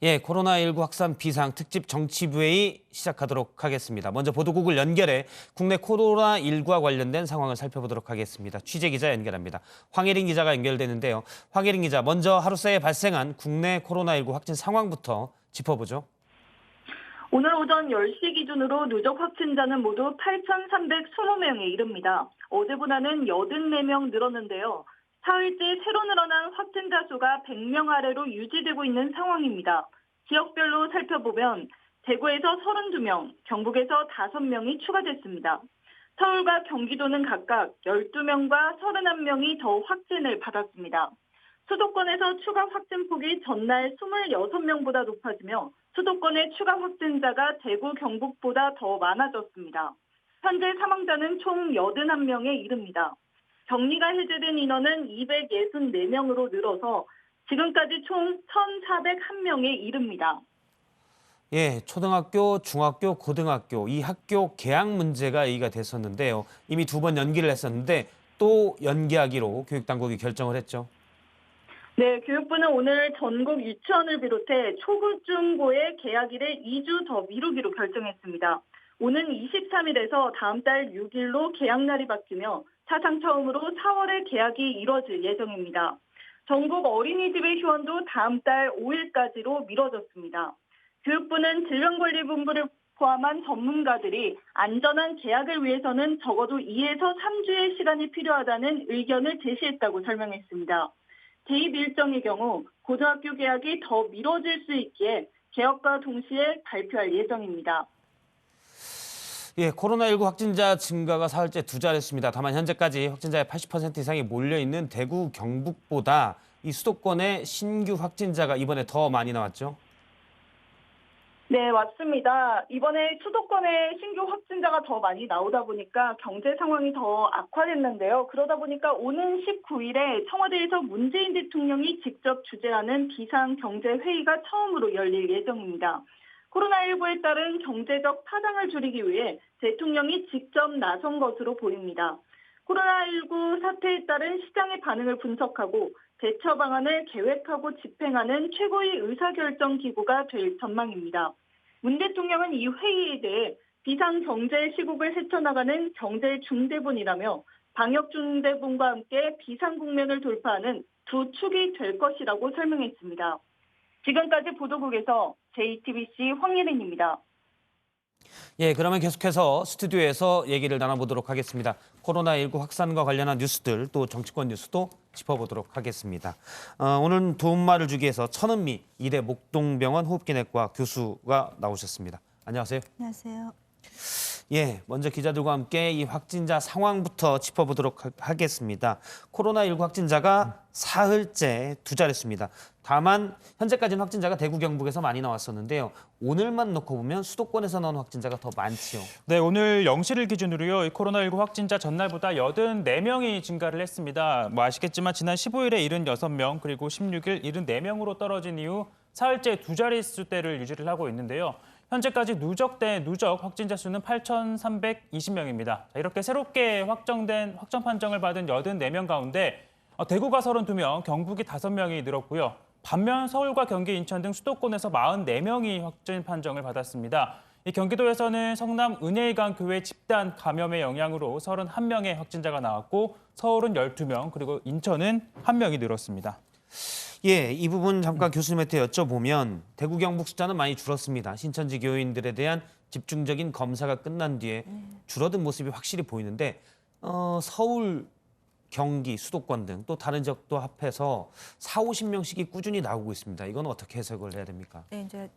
예, 코로나19 확산 비상 특집 정치부회의 시작하도록 하겠습니다. 먼저 보도국을 연결해 국내 코로나19와 관련된 상황을 살펴보도록 하겠습니다. 취재기자 연결합니다. 황혜린 기자가 연결되는데요. 황혜린 기자, 먼저 하루 사이에 발생한 국내 코로나19 확진 상황부터 짚어보죠. 오늘 오전 10시 기준으로 누적 확진자는 모두 8,320명에 이릅니다. 어제보다는 84명 늘었는데요. 사흘째 새로 늘어난 확진자 수가 100명 아래로 유지되고 있는 상황입니다. 지역별로 살펴보면 대구에서 32명, 경북에서 5명이 추가됐습니다. 서울과 경기도는 각각 12명과 31명이 더 확진을 받았습니다. 수도권에서 추가 확진폭이 전날 26명보다 높아지며 수도권의 추가 확진자가 대구, 경북보다 더 많아졌습니다. 현재 사망자는 총 81명에 이릅니다. 격리가 해제된 인원은 264명으로 늘어서 지금까지 총 1,401명에 이릅니다. 예, 초등학교, 중학교, 고등학교 이 학교 개학 문제가 얘기가 됐었는데요. 이미 2번 연기를 했었는데 또 연기하기로 교육당국이 결정을 했죠. 네, 교육부는 오늘 전국 유치원을 비롯해 초급, 중고의 개학일을 2주 더 미루기로 결정했습니다. 오는 23일에서 다음 달 6일로 개학날이 바뀌며 사상 처음으로 4월에 개학이 이뤄질 예정입니다. 전국 어린이집의 휴원도 다음 달 5일까지로 미뤄졌습니다. 교육부는 질병관리본부를 포함한 전문가들이 안전한 개학을 위해서는 적어도 2에서 3주의 시간이 필요하다는 의견을 제시했다고 설명했습니다. 개입 일정의 경우 고등학교 개학이 더 미뤄질 수 있기에 개학과 동시에 발표할 예정입니다. 예, 코로나19 확진자 증가가 사흘째 두자릿수입니다. 다만 현재까지 확진자의 80% 이상이 몰려있는 대구, 경북보다 이 수도권의 신규 확진자가 이번에 더 많이 나왔죠? 네, 맞습니다. 이번에 수도권에 신규 확진자가 더 많이 나오다 보니까 경제 상황이 더 악화됐는데요. 그러다 보니까 오는 19일에 청와대에서 문재인 대통령이 직접 주재하는 비상경제회의가 처음으로 열릴 예정입니다. 코로나19에 따른 경제적 파장을 줄이기 위해 대통령이 직접 나선 것으로 보입니다. 코로나19 사태에 따른 시장의 반응을 분석하고 대처 방안을 계획하고 집행하는 최고의 의사결정 기구가 될 전망입니다. 문 대통령은 이 회의에 대해 비상경제 시국을 헤쳐나가는 경제 중대본이라며 방역 중대본과 함께 비상국면을 돌파하는 두 축이 될 것이라고 설명했습니다. 지금까지 보도국에서 JTBC 황예린입니다. 예, 그러면 계속해서 스튜디오에서 얘기를 나눠보도록 하겠습니다. 코로나19 확산과 관련한 뉴스들 또 정치권 뉴스도 짚어보도록 하겠습니다. 오늘은 도움말을 주기 위해서 천은미 이대 목동병원 호흡기내과 교수가 나오셨습니다. 안녕하세요. 안녕하세요. 예, 먼저 기자들과 함께 이 확진자 상황부터 짚어보도록 하겠습니다. 코로나19 확진자가 사흘째 두자릿수입니다. 다만 현재까지는 확진자가 대구, 경북에서 많이 나왔었는데요. 오늘만 놓고 보면 수도권에서 나온 확진자가 더 많지요. 네, 오늘 0시를 기준으로요. 이 코로나19 확진자 전날보다 84명이 증가를 했습니다. 아시겠지만 지난 15일에 76명, 그리고 16일 74명으로 떨어진 이후 사흘째 두 자릿수대를 유지를 하고 있는데요. 현재까지 누적 확진자 수는 8,320명입니다. 이렇게 새롭게 확정 판정을 받은 84명 가운데 대구가 32명, 경북이 5명이 늘었고요. 반면 서울과 경기, 인천 등 수도권에서 44명이 확진 판정을 받았습니다. 이 경기도에서는 성남 은혜의강 교회 집단 감염의 영향으로 31명의 확진자가 나왔고 서울은 12명, 그리고 인천은 1명이 늘었습니다. 예, 이 부분 잠깐 교수님한테 여쭤보면 대구, 경북 숫자는 많이 줄었습니다. 신천지 교인들에 대한 집중적인 검사가 끝난 뒤에 줄어든 모습이 확실히 보이는데 서울, 경기, 수도권 등 또 다른 지역도 합해서 40~50명씩이 꾸준히 나오고 있습니다. 이건 어떻게 해석을 해야 됩니까? 네, 이제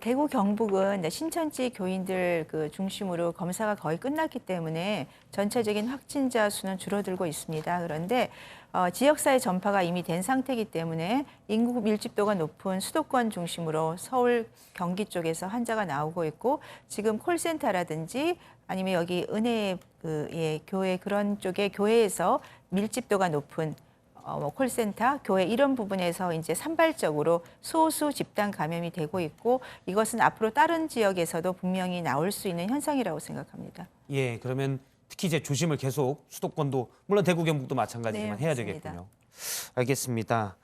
대구, 경북은 신천지 교인들 중심으로 검사가 거의 끝났기 때문에 전체적인 확진자 수는 줄어들고 있습니다. 그런데 지역사회 전파가 이미 된 상태이기 때문에 인구 밀집도가 높은 수도권 중심으로 서울, 경기 쪽에서 환자가 나오고 있고 지금 콜센터라든지 아니면 여기 은혜 교회 그런 쪽에 교회에서 밀집도가 높은 콜센터, 교회 이런 부분에서 이제 산발적으로 소수 집단 감염이 되고 있고 이것은 앞으로 다른 지역에서도 분명히 나올 수 있는 현상이라고 생각합니다. 예, 그러면 특히 이제 조심을 계속 수도권도 물론 대구, 경북도 마찬가지지만 네, 해야 맞습니다. 되겠군요. 알겠습니다.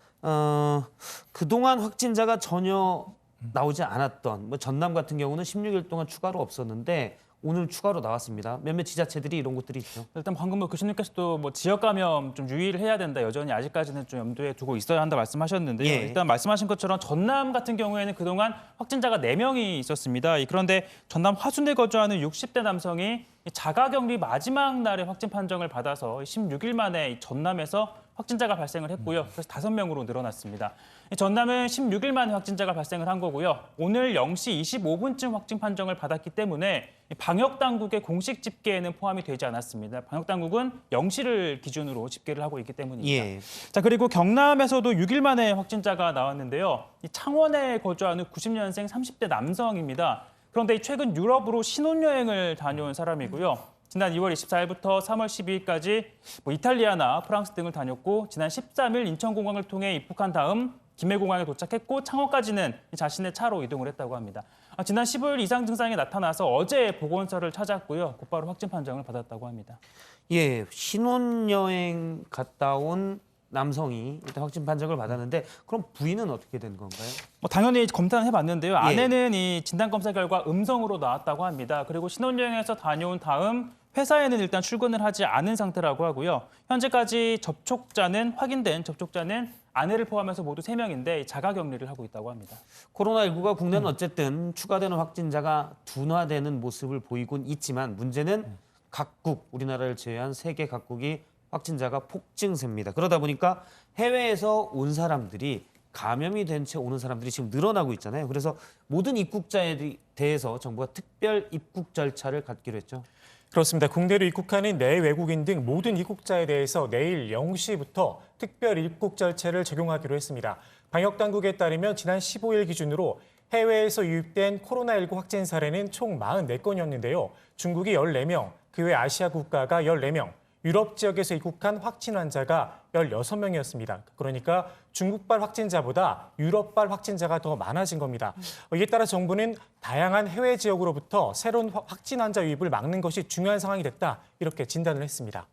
그동안 확진자가 전혀 나오지 않았던 뭐 전남 같은 경우는 16일 동안 추가로 없었는데 오늘 추가로 나왔습니다. 몇몇 지자체들이 이런 곳들이 있죠. 일단 방금 교수님께서도 뭐 지역 감염 좀 유의를 해야 된다. 여전히 아직까지는 좀 염두에 두고 있어야 한다 말씀하셨는데요. 예. 일단 말씀하신 것처럼 전남 같은 경우에는 그동안 확진자가 4명이 있었습니다. 그런데 전남 화순에 거주하는 60대 남성이 자가격리 마지막 날에 확진 판정을 받아서 16일 만에 전남에서 확진자가 발생을 했고요. 그래서 5명으로 늘어났습니다. 전남은 16일 만에 확진자가 발생을 한 거고요. 오늘 0시 25분쯤 확진 판정을 받았기 때문에 방역당국의 공식 집계에는 포함이 되지 않았습니다. 방역당국은 0시를 기준으로 집계를 하고 있기 때문입니다. 예. 자, 그리고 경남에서도 6일 만에 확진자가 나왔는데요. 이 창원에 거주하는 90년생 30대 남성입니다. 그런데 최근 유럽으로 신혼여행을 다녀온 사람이고요. 지난 2월 24일부터 3월 12일까지 이탈리아나 프랑스 등을 다녔고 지난 13일 인천공항을 통해 입국한 다음 김해공항에 도착했고 창원까지는 자신의 차로 이동을 했다고 합니다. 지난 15일 이상 증상이 나타나서 어제 보건소를 찾았고요. 곧바로 확진 판정을 받았다고 합니다. 예, 신혼여행 갔다 온 남성이 일단 확진 판정을 받았는데 그럼 부인은 어떻게 된 건가요? 당연히 검사는 해봤는데요. 아내는 이 진단검사 결과 음성으로 나왔다고 합니다. 그리고 신혼여행에서 다녀온 다음 회사에는 일단 출근을 하지 않은 상태라고 하고요. 현재까지 확인된 접촉자는 아내를 포함해서 모두 3명인데 자가격리를 하고 있다고 합니다. 코로나19가 국내는 어쨌든 추가되는 확진자가 둔화되는 모습을 보이곤 있지만 문제는 각국, 우리나라를 제외한 세계 각국이 확진자가 폭증세입니다. 그러다 보니까 해외에서 온 사람들이 감염이 된 채 오는 사람들이 지금 늘어나고 있잖아요. 그래서 모든 입국자에 대해서 정부가 특별 입국 절차를 갖기로 했죠. 그렇습니다. 국내로 입국하는 내외국인 등 모든 입국자에 대해서 내일 0시부터 특별 입국 절차를 적용하기로 했습니다. 방역당국에 따르면 지난 15일 기준으로 해외에서 유입된 코로나19 확진 사례는 총 44건이었는데요. 중국이 14명, 그 외 아시아 국가가 14명, 유럽 지역에서 입국한 확진 환자가 16명이었습니다. 그러니까 중국발 확진자보다 유럽발 확진자가 더 많아진 겁니다. 이에 따라 정부는 다양한 해외 지역으로부터 새로운 확진 환자 유입을 막는 것이 중요한 상황이 됐다. 이렇게 진단을 했습니다.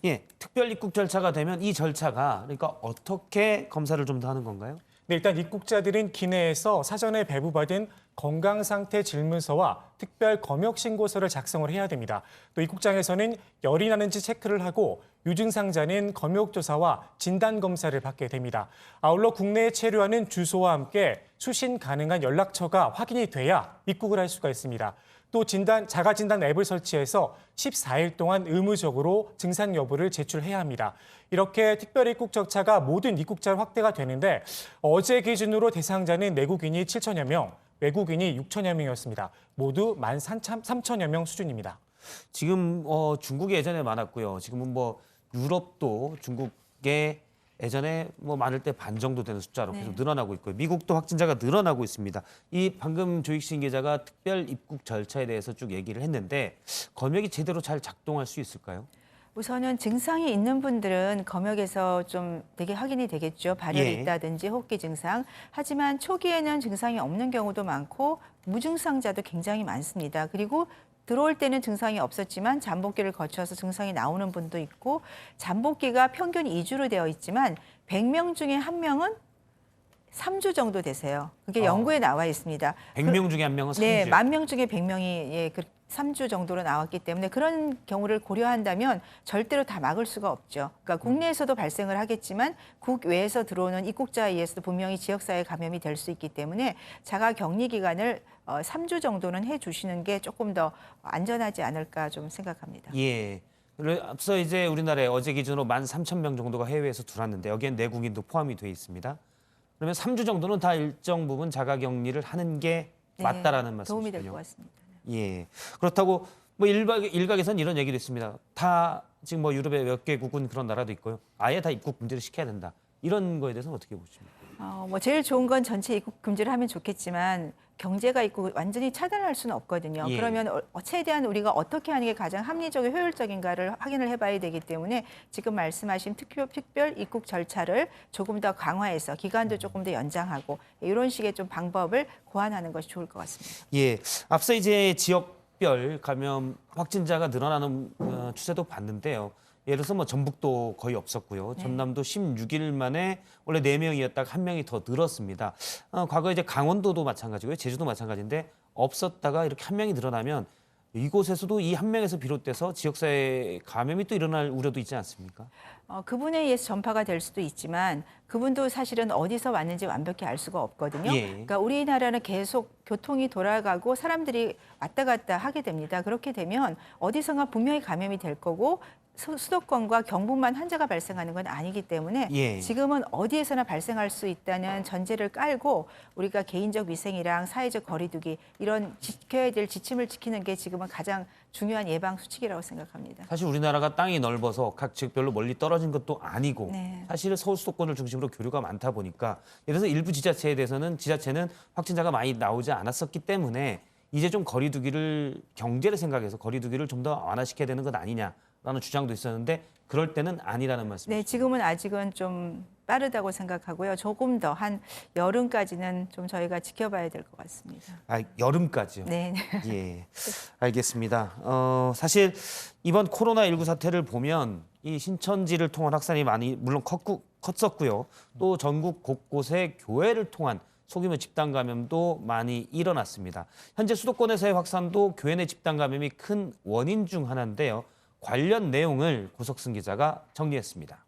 예, 특별 입국 절차가 되면 이 절차가 그러니까 어떻게 검사를 좀 더 하는 건가요? 네, 일단 입국자들은 기내에서 사전에 배부받은 건강상태 질문서와 특별 검역 신고서를 작성을 해야 됩니다. 또 입국장에서는 열이 나는지 체크를 하고 유증상자는 검역조사와 진단검사를 받게 됩니다. 아울러 국내에 체류하는 주소와 함께 수신 가능한 연락처가 확인이 돼야 입국을 할 수가 있습니다. 또 자가진단 앱을 설치해서 14일 동안 의무적으로 증상 여부를 제출해야 합니다. 이렇게 특별 입국 절차가 모든 입국자로 확대가 되는데 어제 기준으로 대상자는 내국인이 7천여 명, 외국인이 6천여 명이었습니다. 모두 13,000여 명 수준입니다. 지금 중국이 예전에 많았고요. 지금은 뭐 유럽도 중국에 예전에 뭐 많을 때 반 정도 되는 숫자로 계속 늘어나고 있고요. 미국도 확진자가 늘어나고 있습니다. 이 방금 조익신 기자가 특별 입국 절차에 대해서 쭉 얘기를 했는데 검역이 제대로 잘 작동할 수 있을까요? 우선은 증상이 있는 분들은 검역에서 좀 되게 확인이 되겠죠. 발열이 있다든지 호흡기 증상. 하지만 초기에는 증상이 없는 경우도 많고 무증상자도 굉장히 많습니다. 그리고 들어올 때는 증상이 없었지만 잠복기를 거쳐서 증상이 나오는 분도 있고 잠복기가 평균 2주로 되어 있지만 100명 중에 1명은 3주 정도 되세요. 그게 연구에 나와 있습니다. 100명 중에 1명은 3주. 네, 10,000명 중에 100명이 3주 정도로 나왔기 때문에 그런 경우를 고려한다면 절대로 다 막을 수가 없죠. 그러니까 국내에서도 발생을 하겠지만 국외에서 들어오는 입국자에 의해서도 분명히 지역사회 감염이 될 수 있기 때문에 자가 격리 기간을 3주 정도는 해주시는 게 조금 더 안전하지 않을까 좀 생각합니다. 예. 앞서 이제 우리나라에 어제 기준으로 13,000명 정도가 해외에서 들어왔는데 여기엔 내국인도 포함이 돼 있습니다. 그러면 3주 정도는 다 일정 부분 자가 격리를 하는 게 맞다라는 말씀이시군요. 도움이 될 것 같습니다. 예. 그렇다고 뭐 일각에서는 이런 얘기도 있습니다. 다 지금 뭐 유럽의 몇 개국은 그런 나라도 있고요. 아예 다 입국 금지를 시켜야 된다. 이런 거에 대해서는 어떻게 보십니까? 뭐 제일 좋은 건 전체 입국 금지를 하면 좋겠지만 경제가 있고 완전히 차단할 수는 없거든요. 예. 그러면 최대한 우리가 어떻게 하는 게 가장 합리적이고 효율적인가를 확인을 해봐야 되기 때문에 지금 말씀하신 특별 입국 절차를 조금 더 강화해서 기간도 조금 더 연장하고 이런 식의 좀 방법을 고안하는 것이 좋을 것 같습니다. 예. 앞서 이제 지역별 감염 확진자가 늘어나는 추세도 봤는데요. 예를 들어서 뭐 전북도 거의 없었고요. 전남도 16일 만에 원래 4명이었다가 1명이 더 늘었습니다. 과거에 이제 강원도도 마찬가지고요. 제주도 마찬가지인데 없었다가 이렇게 1명이 늘어나면 이곳에서도 이 1명에서 비롯돼서 지역사회 감염이 또 일어날 우려도 있지 않습니까? 그분에 의해서 전파가 될 수도 있지만 그분도 사실은 어디서 왔는지 완벽히 알 수가 없거든요. 예. 그러니까 우리나라는 계속 교통이 돌아가고 사람들이 왔다 갔다 하게 됩니다. 그렇게 되면 어디선가 분명히 감염이 될 거고 수도권과 경북만 환자가 발생하는 건 아니기 때문에 예. 지금은 어디에서나 발생할 수 있다는 전제를 깔고 우리가 개인적 위생이랑 사회적 거리두기 이런 지켜야 될 지침을 지키는 게 지금은 가장 중요한 예방 수칙이라고 생각합니다. 사실 우리나라가 땅이 넓어서 각 지역별로 멀리 떨어진 것도 아니고 네. 사실 서울 수도권을 중심으로 교류가 많다 보니까 예를 들어서 일부 지자체에 대해서는 지자체는 확진자가 많이 나오지 않았었기 때문에 이제 좀 거리두기를 경제를 생각해서 거리두기를 좀 더 완화시켜야 되는 것 아니냐라는 주장도 있었는데 그럴 때는 아니라는 말씀이시죠. 네, 지금은 아직은 좀 빠르다고 생각하고요. 조금 더 한 여름까지는 좀 저희가 지켜봐야 될 것 같습니다. 여름까지요? 네. 예, 알겠습니다. 사실 이번 코로나19 사태를 보면 이 신천지를 통한 확산이 많이 물론 컸었고요. 또 전국 곳곳에 교회를 통한 소규모 집단 감염도 많이 일어났습니다. 현재 수도권에서의 확산도 교회 내 집단 감염이 큰 원인 중 하나인데요. 관련 내용을 고석승 기자가 정리했습니다.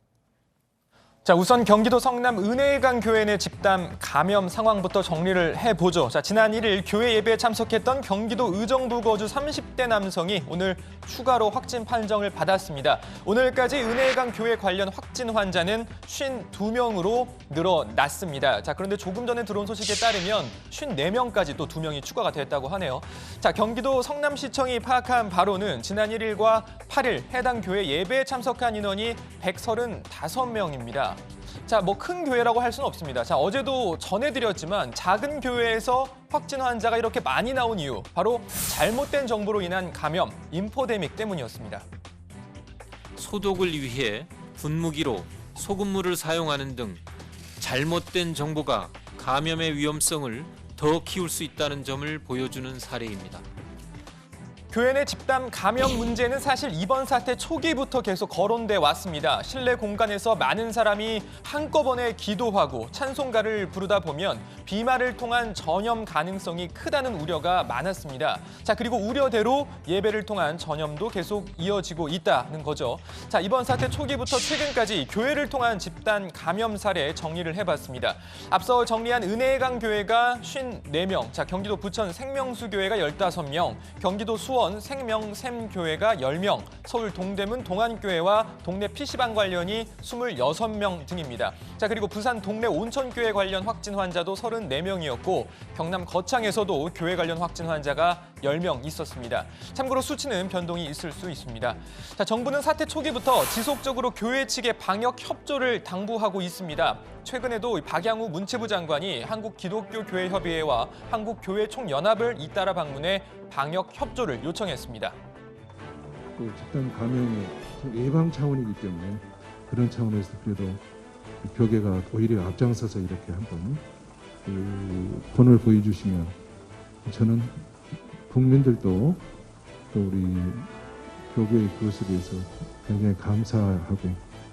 자, 우선 경기도 성남 은혜강 교회 내 집단 감염 상황부터 정리를 해보죠. 자, 지난 1일 교회 예배에 참석했던 경기도 의정부 거주 30대 남성이 오늘 추가로 확진 판정을 받았습니다. 오늘까지 은혜강 교회 관련 확진 환자는 52명으로 늘어났습니다. 자, 그런데 조금 전에 들어온 소식에 따르면 54명까지 또 2명이 추가가 됐다고 하네요. 자, 경기도 성남시청이 파악한 바로는 지난 1일과 8일 해당 교회 예배에 참석한 인원이 135명입니다. 자, 뭐 큰 교회라고 할 수는 없습니다. 자, 어제도 전해드렸지만 작은 교회에서 확진 환자가 이렇게 많이 나온 이유, 바로 잘못된 정보로 인한 감염, 인포데믹 때문이었습니다. 소독을 위해 분무기로 소금물을 사용하는 등 잘못된 정보가 감염의 위험성을 더 키울 수 있다는 점을 보여주는 사례입니다. 교회 내 집단 감염 문제는 사실 이번 사태 초기부터 계속 거론돼 왔습니다. 실내 공간에서 많은 사람이 한꺼번에 기도하고 찬송가를 부르다 보면 비말을 통한 전염 가능성이 크다는 우려가 많았습니다. 자, 그리고 우려대로 예배를 통한 전염도 계속 이어지고 있다는 거죠. 자, 이번 사태 초기부터 최근까지 교회를 통한 집단 감염 사례 정리를 해봤습니다. 앞서 정리한 은혜강 교회가 54명, 자, 경기도 부천 생명수교회가 15명, 경기도 수원 생명샘교회가 10명, 서울 동대문 동안교회와 동네 PC방 관련이 26명 등입니다. 자, 그리고 부산 동네 온천교회 관련 확진 환자도 34명이었고 경남 거창에서도 교회 관련 확진 환자가 10명 있었습니다. 참고로 수치는 변동이 있을 수 있습니다. 자, 정부는 사태 초기부터 지속적으로 교회 측의 방역 협조를 당부하고 있습니다. 최근에도 박양우 문체부 장관이 한국기독교교회협의회와 한국교회총연합을 잇따라 방문해 방역 협조를 요청했습니다. 그 집단 감염의 예방 차원이기 때문에 그런 차원에서 그래도 교계가 오히려 앞장서서 이렇게 한번 본을 보여주시면 저는 국민들도 또 우리 교계의 그것에 대해서 굉장히 감사하고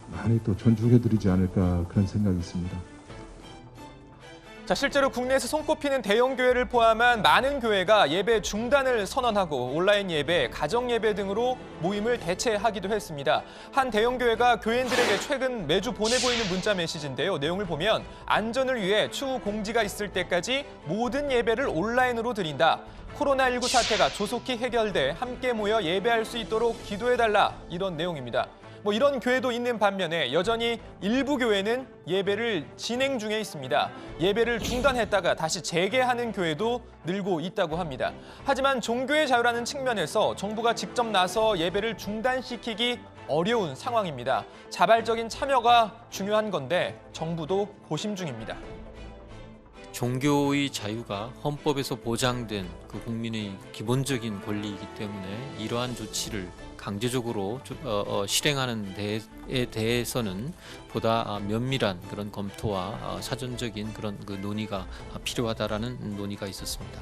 많이 또 존중해드리지 않을까 그런 생각이 있습니다. 자, 실제로 국내에서 손꼽히는 대형 교회를 포함한 많은 교회가 예배 중단을 선언하고 온라인 예배, 가정 예배 등으로 모임을 대체하기도 했습니다. 한 대형 교회가 교인들에게 최근 매주 보내고 있는 문자 메시지인데요. 내용을 보면 안전을 위해 추후 공지가 있을 때까지 모든 예배를 온라인으로 드린다. 코로나19 사태가 조속히 해결돼 함께 모여 예배할 수 있도록 기도해달라. 이런 내용입니다. 이런 교회도 있는 반면에 여전히 일부 교회는 예배를 진행 중에 있습니다. 예배를 중단했다가 다시 재개하는 교회도 늘고 있다고 합니다. 하지만 종교의 자유라는 측면에서 정부가 직접 나서 예배를 중단시키기 어려운 상황입니다. 자발적인 참여가 중요한 건데 정부도 고심 중입니다. 종교의 자유가 헌법에서 보장된 그 국민의 기본적인 권리이기 때문에 이러한 조치를 강제적으로 실행하는 데에 대해서는 보다 면밀한 그런 검토와 사전적인 그런 그 논의가 필요하다라는 논의가 있었습니다.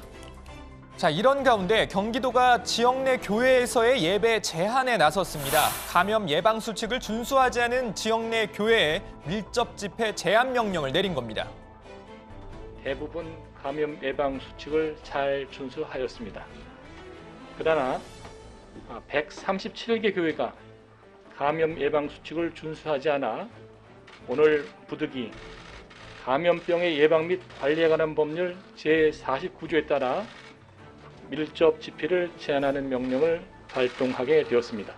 자, 이런 가운데 경기도가 지역 내 교회에서의 예배 제한에 나섰습니다. 감염 예방 수칙을 준수하지 않은 지역 내 교회에 밀접 집회 제한 명령을 내린 겁니다. 대부분 감염 예방 수칙을 잘 준수하였습니다. 그러나 137개 교회가 감염 예방 수칙을 준수하지 않아 오늘 부득이 감염병의 예방 및 관리에 관한 법률 제49조에 따라 밀접 집회를 제한하는 명령을 발동하게 되었습니다.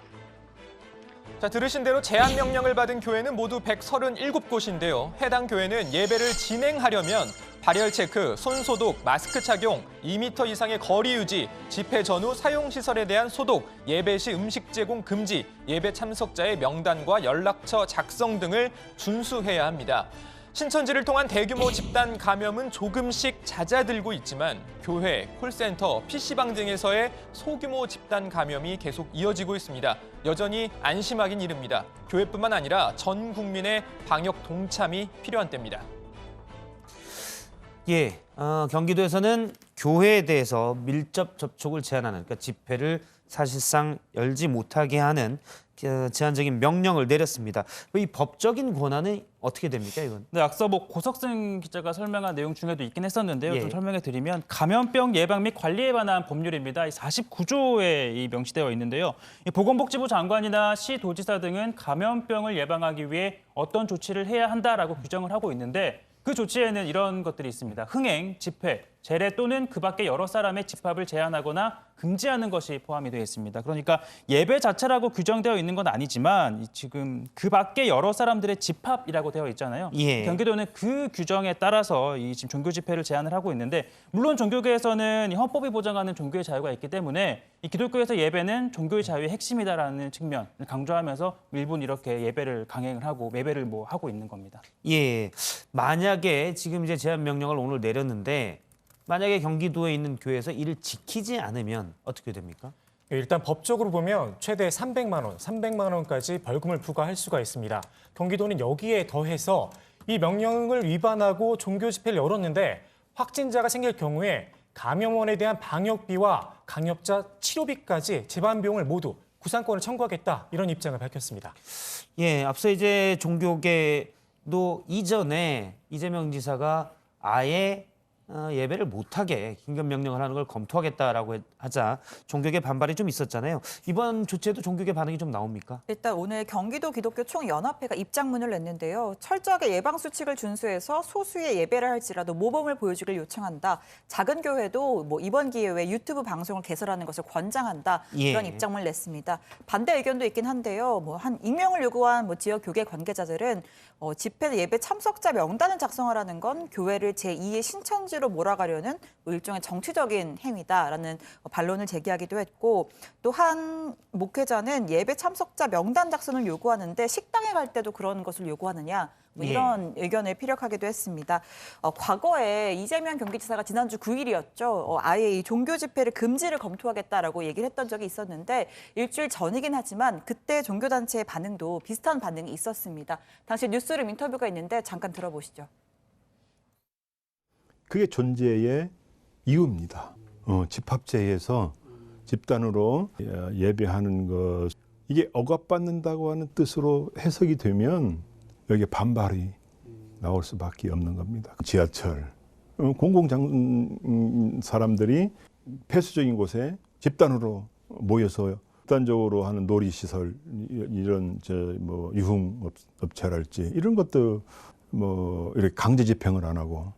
자, 들으신 대로 제한 명령을 받은 교회는 모두 137곳인데요. 해당 교회는 예배를 진행하려면 발열 체크, 손 소독, 마스크 착용, 2m 이상의 거리 유지, 집회 전후 사용 시설에 대한 소독, 예배 시 음식 제공 금지, 예배 참석자의 명단과 연락처 작성 등을 준수해야 합니다. 신천지를 통한 대규모 집단 감염은 조금씩 잦아들고 있지만 교회, 콜센터, PC방 등에서의 소규모 집단 감염이 계속 이어지고 있습니다. 여전히 안심하긴 이릅니다. 교회뿐만 아니라 전 국민의 방역 동참이 필요한 때입니다. 예, 경기도에서는 교회에 대해서 밀접 접촉을 제한하는, 그러니까 집회를 사실상 열지 못하게 하는 제한적인 명령을 내렸습니다. 이 법적인 권한은 어떻게 됩니까, 이건? 네, 앞서 고석승 기자가 설명한 내용 중에도 있긴 했었는데요. 예. 좀 설명해 드리면 감염병 예방 및 관리에 관한 법률입니다. 49조에 명시되어 있는데요. 보건복지부 장관이나 시도지사 등은 감염병을 예방하기 위해 어떤 조치를 해야 한다라고 규정을 하고 있는데 그 조치에는 이런 것들이 있습니다. 흥행, 집회, 재래 또는 그 밖에 여러 사람의 집합을 제한하거나 금지하는 것이 포함이 되어 있습니다. 그러니까 예배 자체라고 규정되어 있는 건 아니지만 지금 그 밖에 여러 사람들의 집합이라고 되어 있잖아요. 예. 경기도는 그 규정에 따라서 이 지금 종교 집회를 제한을 하고 있는데 물론 종교계에서는 이 헌법이 보장하는 종교의 자유가 있기 때문에 이 기독교에서 예배는 종교의 자유의 핵심이다라는 측면을 강조하면서 일본 이렇게 예배를 강행을 하고 예배를 하고 있는 겁니다. 예, 만약에 지금 이제 제한 명령을 오늘 내렸는데 만약에 경기도에 있는 교회에서 이를 지키지 않으면 어떻게 됩니까? 일단 법적으로 보면 최대 300만 원까지 벌금을 부과할 수가 있습니다. 경기도는 여기에 더해서 이 명령을 위반하고 종교 집회를 열었는데 확진자가 생길 경우에 감염원에 대한 방역비와 강력자 치료비까지 재반 비용을 모두 구상권을 청구하겠다, 이런 입장을 밝혔습니다. 예, 앞서 이제 종교계도 이전에 이재명 지사가 아예 예배를 못하게 긴급 명령을 하는 걸 검토하겠다라고 하자 종교계 반발이 좀 있었잖아요. 이번 조치에도 종교계 반응이 좀 나옵니까? 일단 오늘 경기도 기독교 총연합회가 입장문을 냈는데요. 철저하게 예방 수칙을 준수해서 소수의 예배를 할지라도 모범을 보여주길 요청한다. 작은 교회도 이번 기회에 유튜브 방송을 개설하는 것을 권장한다. 예. 이런 입장문을 냈습니다. 반대 의견도 있긴 한데요. 한 익명을 요구한 지역 교계 관계자들은 집회 예배 참석자 명단을 작성하라는 건 교회를 제2의 신천지로 몰아가려는 일종의 정치적인 행위다라는 반론을 제기하기도 했고, 또 한 목회자는 예배 참석자 명단 작성을 요구하는데 식당에 갈 때도 그런 것을 요구하느냐, 이런 의견을 피력하기도 했습니다. 과거에 이재명 경기지사가 지난주 9일이었죠. 아예 이 종교 집회를 금지를 검토하겠다라고 얘기를 했던 적이 있었는데 일주일 전이긴 하지만 그때 종교단체의 반응도 비슷한 반응이 있었습니다. 당시 뉴스룸 인터뷰가 있는데 잠깐 들어보시죠. 그게 존재의 이유입니다. 집합제에서 집단으로 예배하는 것, 이게 억압받는다고 하는 뜻으로 해석이 되면 여기에 반발이 나올 수밖에 없는 겁니다. 지하철, 사람들이 폐쇄적인 곳에 집단으로 모여서 집단적으로 하는 놀이시설, 이런 유흥업체랄지 이런 것도 이렇게 강제 집행을 안 하고.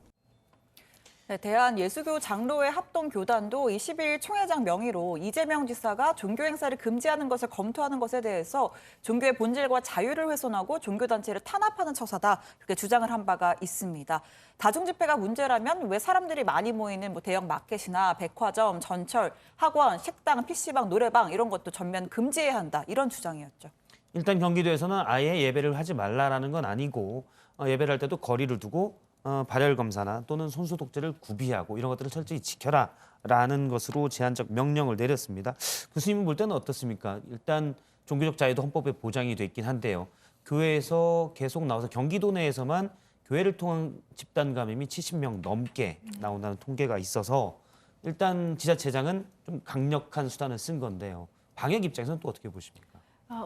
네, 대한예수교 장로회 합동교단도 20일 총회장 명의로 이재명 지사가 종교 행사를 금지하는 것을 검토하는 것에 대해서 종교의 본질과 자유를 훼손하고 종교단체를 탄압하는 처사다, 그렇게 주장을 한 바가 있습니다. 다중집회가 문제라면 왜 사람들이 많이 모이는 대형 마켓이나 백화점, 전철, 학원, 식당, PC방, 노래방 이런 것도 전면 금지해야 한다, 이런 주장이었죠. 일단 경기도에서는 아예 예배를 하지 말라라는 건 아니고 예배를 할 때도 거리를 두고 발열 검사나 또는 손소독제를 구비하고 이런 것들을 철저히 지켜라라는 것으로 제한적 명령을 내렸습니다. 교수님은 볼 때는 어떻습니까? 일단 종교적 자유도 헌법에 보장이 돼 있긴 한데요. 교회에서 계속 나와서 경기도 내에서만 교회를 통한 집단 감염이 70명 넘게 나온다는 통계가 있어서 일단 지자체장은 좀 강력한 수단을 쓴 건데요. 방역 입장에서는 또 어떻게 보십니까?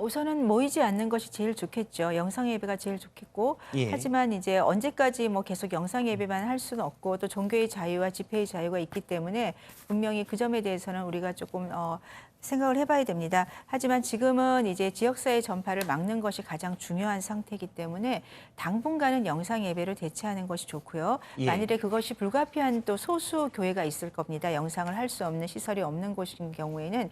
우선은 모이지 않는 것이 제일 좋겠죠. 영상 예배가 제일 좋겠고 예. 하지만 이제 언제까지 뭐 계속 영상 예배만 할 수는 없고 또 종교의 자유와 집회의 자유가 있기 때문에 분명히 그 점에 대해서는 우리가 조금 생각을 해봐야 됩니다. 하지만 지금은 이제 지역사회 전파를 막는 것이 가장 중요한 상태이기 때문에 당분간은 영상 예배로 대체하는 것이 좋고요. 예. 만일에 그것이 불가피한 또 소수 교회가 있을 겁니다. 영상을 할 수 없는 시설이 없는 곳인 경우에는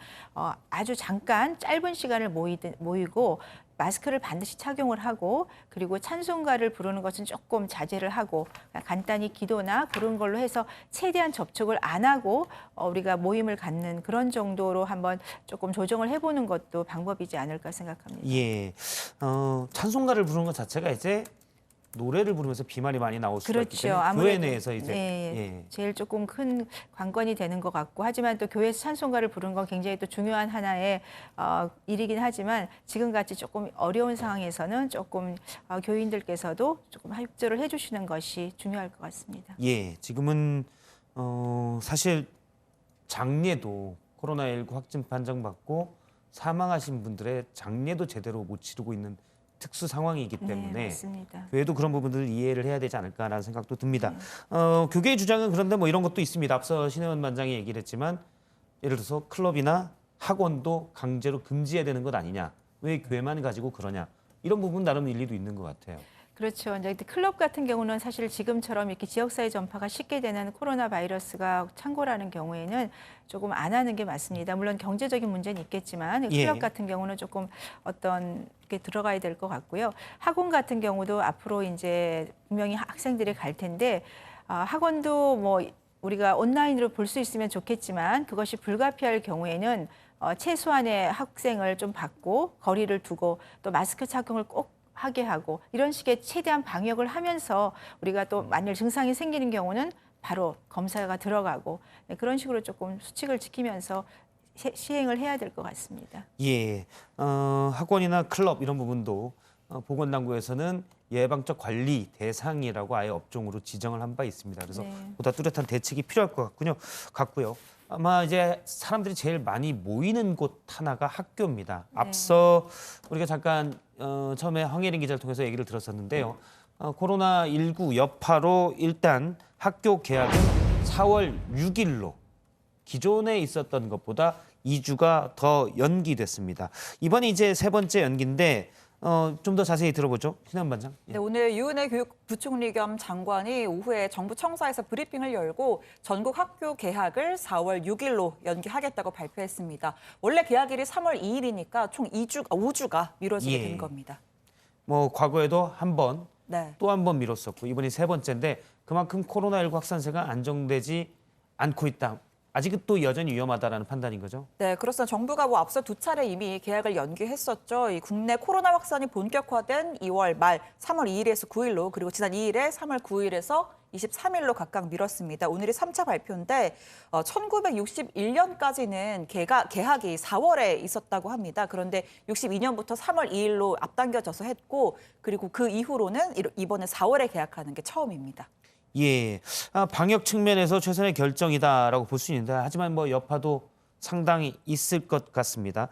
아주 잠깐 짧은 시간을 모이고 마스크를 반드시 착용을 하고 그리고 찬송가를 부르는 것은 조금 자제를 하고 간단히 기도나 그런 걸로 해서 최대한 접촉을 안 하고 우리가 모임을 갖는 그런 정도로 한번 조금 조정을 해보는 것도 방법이지 않을까 생각합니다. 예, 찬송가를 부르는 것 자체가 이제 노래를 부르면서 비말이 많이 나올 수가 있기 그렇죠. 때문에 교회 아무래도 내에서 이제 예, 제일 조금 큰 관건이 되는 것 같고 하지만 또 교회에서 찬송가를 부르는 건 굉장히 또 중요한 하나의 일이긴 하지만 지금같이 조금 어려운 상황에서는 조금 교인들께서도 조금 협조를 해주시는 것이 중요할 것 같습니다. 예, 지금은 사실 장례도 코로나19 확진 판정받고 사망하신 분들의 장례도 제대로 못 치르고 있는 특수 상황이기 때문에 네, 맞습니다. 교회도 그런 부분들을 이해를 해야 되지 않을까라는 생각도 듭니다. 교계의 주장은 그런데 뭐 이런 것도 있습니다. 앞서 신혜원 반장이 얘기를 했지만 예를 들어서 클럽이나 학원도 강제로 금지해야 되는 것 아니냐. 왜 교회만 가지고 그러냐. 이런 부분 나름 일리도 있는 것 같아요. 그렇죠. 이제 클럽 같은 경우는 사실 지금처럼 이렇게 지역사회 전파가 쉽게 되는 코로나 바이러스가 창궐하는 경우에는 조금 안 하는 게 맞습니다. 물론 경제적인 문제는 있겠지만 클럽 같은 경우는 조금 어떤 게 들어가야 될 것 같고요. 학원 같은 경우도 앞으로 이제 분명히 학생들이 갈 텐데 학원도 뭐 우리가 온라인으로 볼 수 있으면 좋겠지만 그것이 불가피할 경우에는 최소한의 학생을 좀 받고 거리를 두고 또 마스크 착용을 꼭 하게 하고 이런 식의 최대한 방역을 하면서 우리가 또 만일 증상이 생기는 경우는 바로 검사가 들어가고 그런 식으로 조금 수칙을 지키면서 시행을 해야 될 것 같습니다. 예, 학원이나 클럽 이런 부분도 보건당국에서는 예방적 관리 대상이라고 아예 업종으로 지정을 한 바 있습니다. 그래서 보다 뚜렷한 대책이 필요할 것 같고요. 아마 이제 사람들이 제일 많이 모이는 곳 하나가 학교입니다. 앞서 우리가 잠깐 처음에 황예린 기자를 통해서 얘기를 들었었는데요. 코로나19 여파로 일단 학교 개학은 4월 6일로 기존에 있었던 것보다 2주가 더 연기됐습니다. 이번이 이제 세 번째 연기인데 좀 더 자세히 들어보죠. 신한 반장. 네, 오늘 유은혜 교육부총리 겸 장관이 오후에 정부 청사에서 브리핑을 열고 전국 학교 개학을 4월 6일로 연기하겠다고 발표했습니다. 원래 개학일이 3월 2일이니까 총 5주가 미뤄지게 된 겁니다. 뭐 과거에도 한 번, 네. 또 한 번 미뤘었고 이번이 세 번째인데 그만큼 코로나19 확산세가 안정되지 않고 있다. 아직은 또 여전히 위험하다라는 판단인 거죠? 네, 그렇습니다. 정부가 앞서 2차례 이미 개학을 연기했었죠. 이 국내 코로나 확산이 본격화된 2월 말 3월 2일에서 9일로 그리고 지난 2일에 3월 9일에서 23일로 각각 미뤘습니다. 오늘이 3차 발표인데 1961년까지는 개학이 4월에 있었다고 합니다. 그런데 62년부터 3월 2일로 앞당겨져서 했고 그리고 그 이후로는 이번에 4월에 개학하는 게 처음입니다. 예, 방역 측면에서 최선의 결정이다라고 볼 수 있는데 하지만 뭐 여파도 상당히 있을 것 같습니다.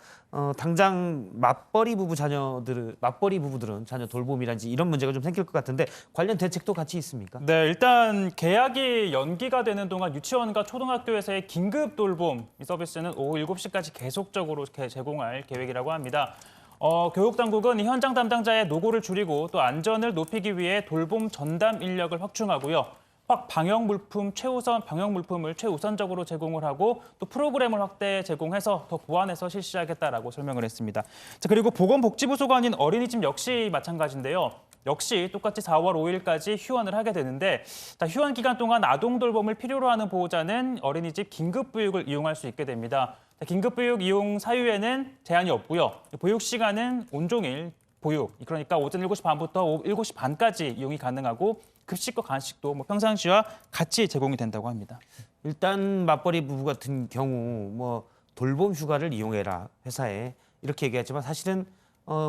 당장 맞벌이 부부들은 자녀 돌봄이란지 이런 문제가 좀 생길 것 같은데 관련 대책도 같이 있습니까? 네, 일단 개학이 연기가 되는 동안 유치원과 초등학교에서의 긴급 돌봄 이 서비스는 오후 7시까지 계속적으로 제공할 계획이라고 합니다. 교육당국은 이 현장 담당자의 노고를 줄이고 또 안전을 높이기 위해 돌봄 전담 인력을 확충하고요. 방역 물품을 최우선적으로 제공을 하고 또 프로그램을 확대 제공해서 더 보완해서 실시하겠다라고 설명을 했습니다. 자, 그리고 보건복지부 소관인 어린이집 역시 마찬가지인데요. 역시 똑같이 4월 5일까지 휴원을 하게 되는데 휴원 기간 동안 아동 돌봄을 필요로 하는 보호자는 어린이집 긴급보육을 이용할 수 있게 됩니다. 긴급보육 이용 사유에는 제한이 없고요. 보육 시간은 온종일 보육, 그러니까 오전 7시 반부터 오후 7시 반까지 이용이 가능하고 급식과 간식도 평상시와 같이 제공이 된다고 합니다. 일단 맞벌이 부부 같은 경우 뭐 돌봄 휴가를 이용해라 회사에 이렇게 얘기하지만 사실은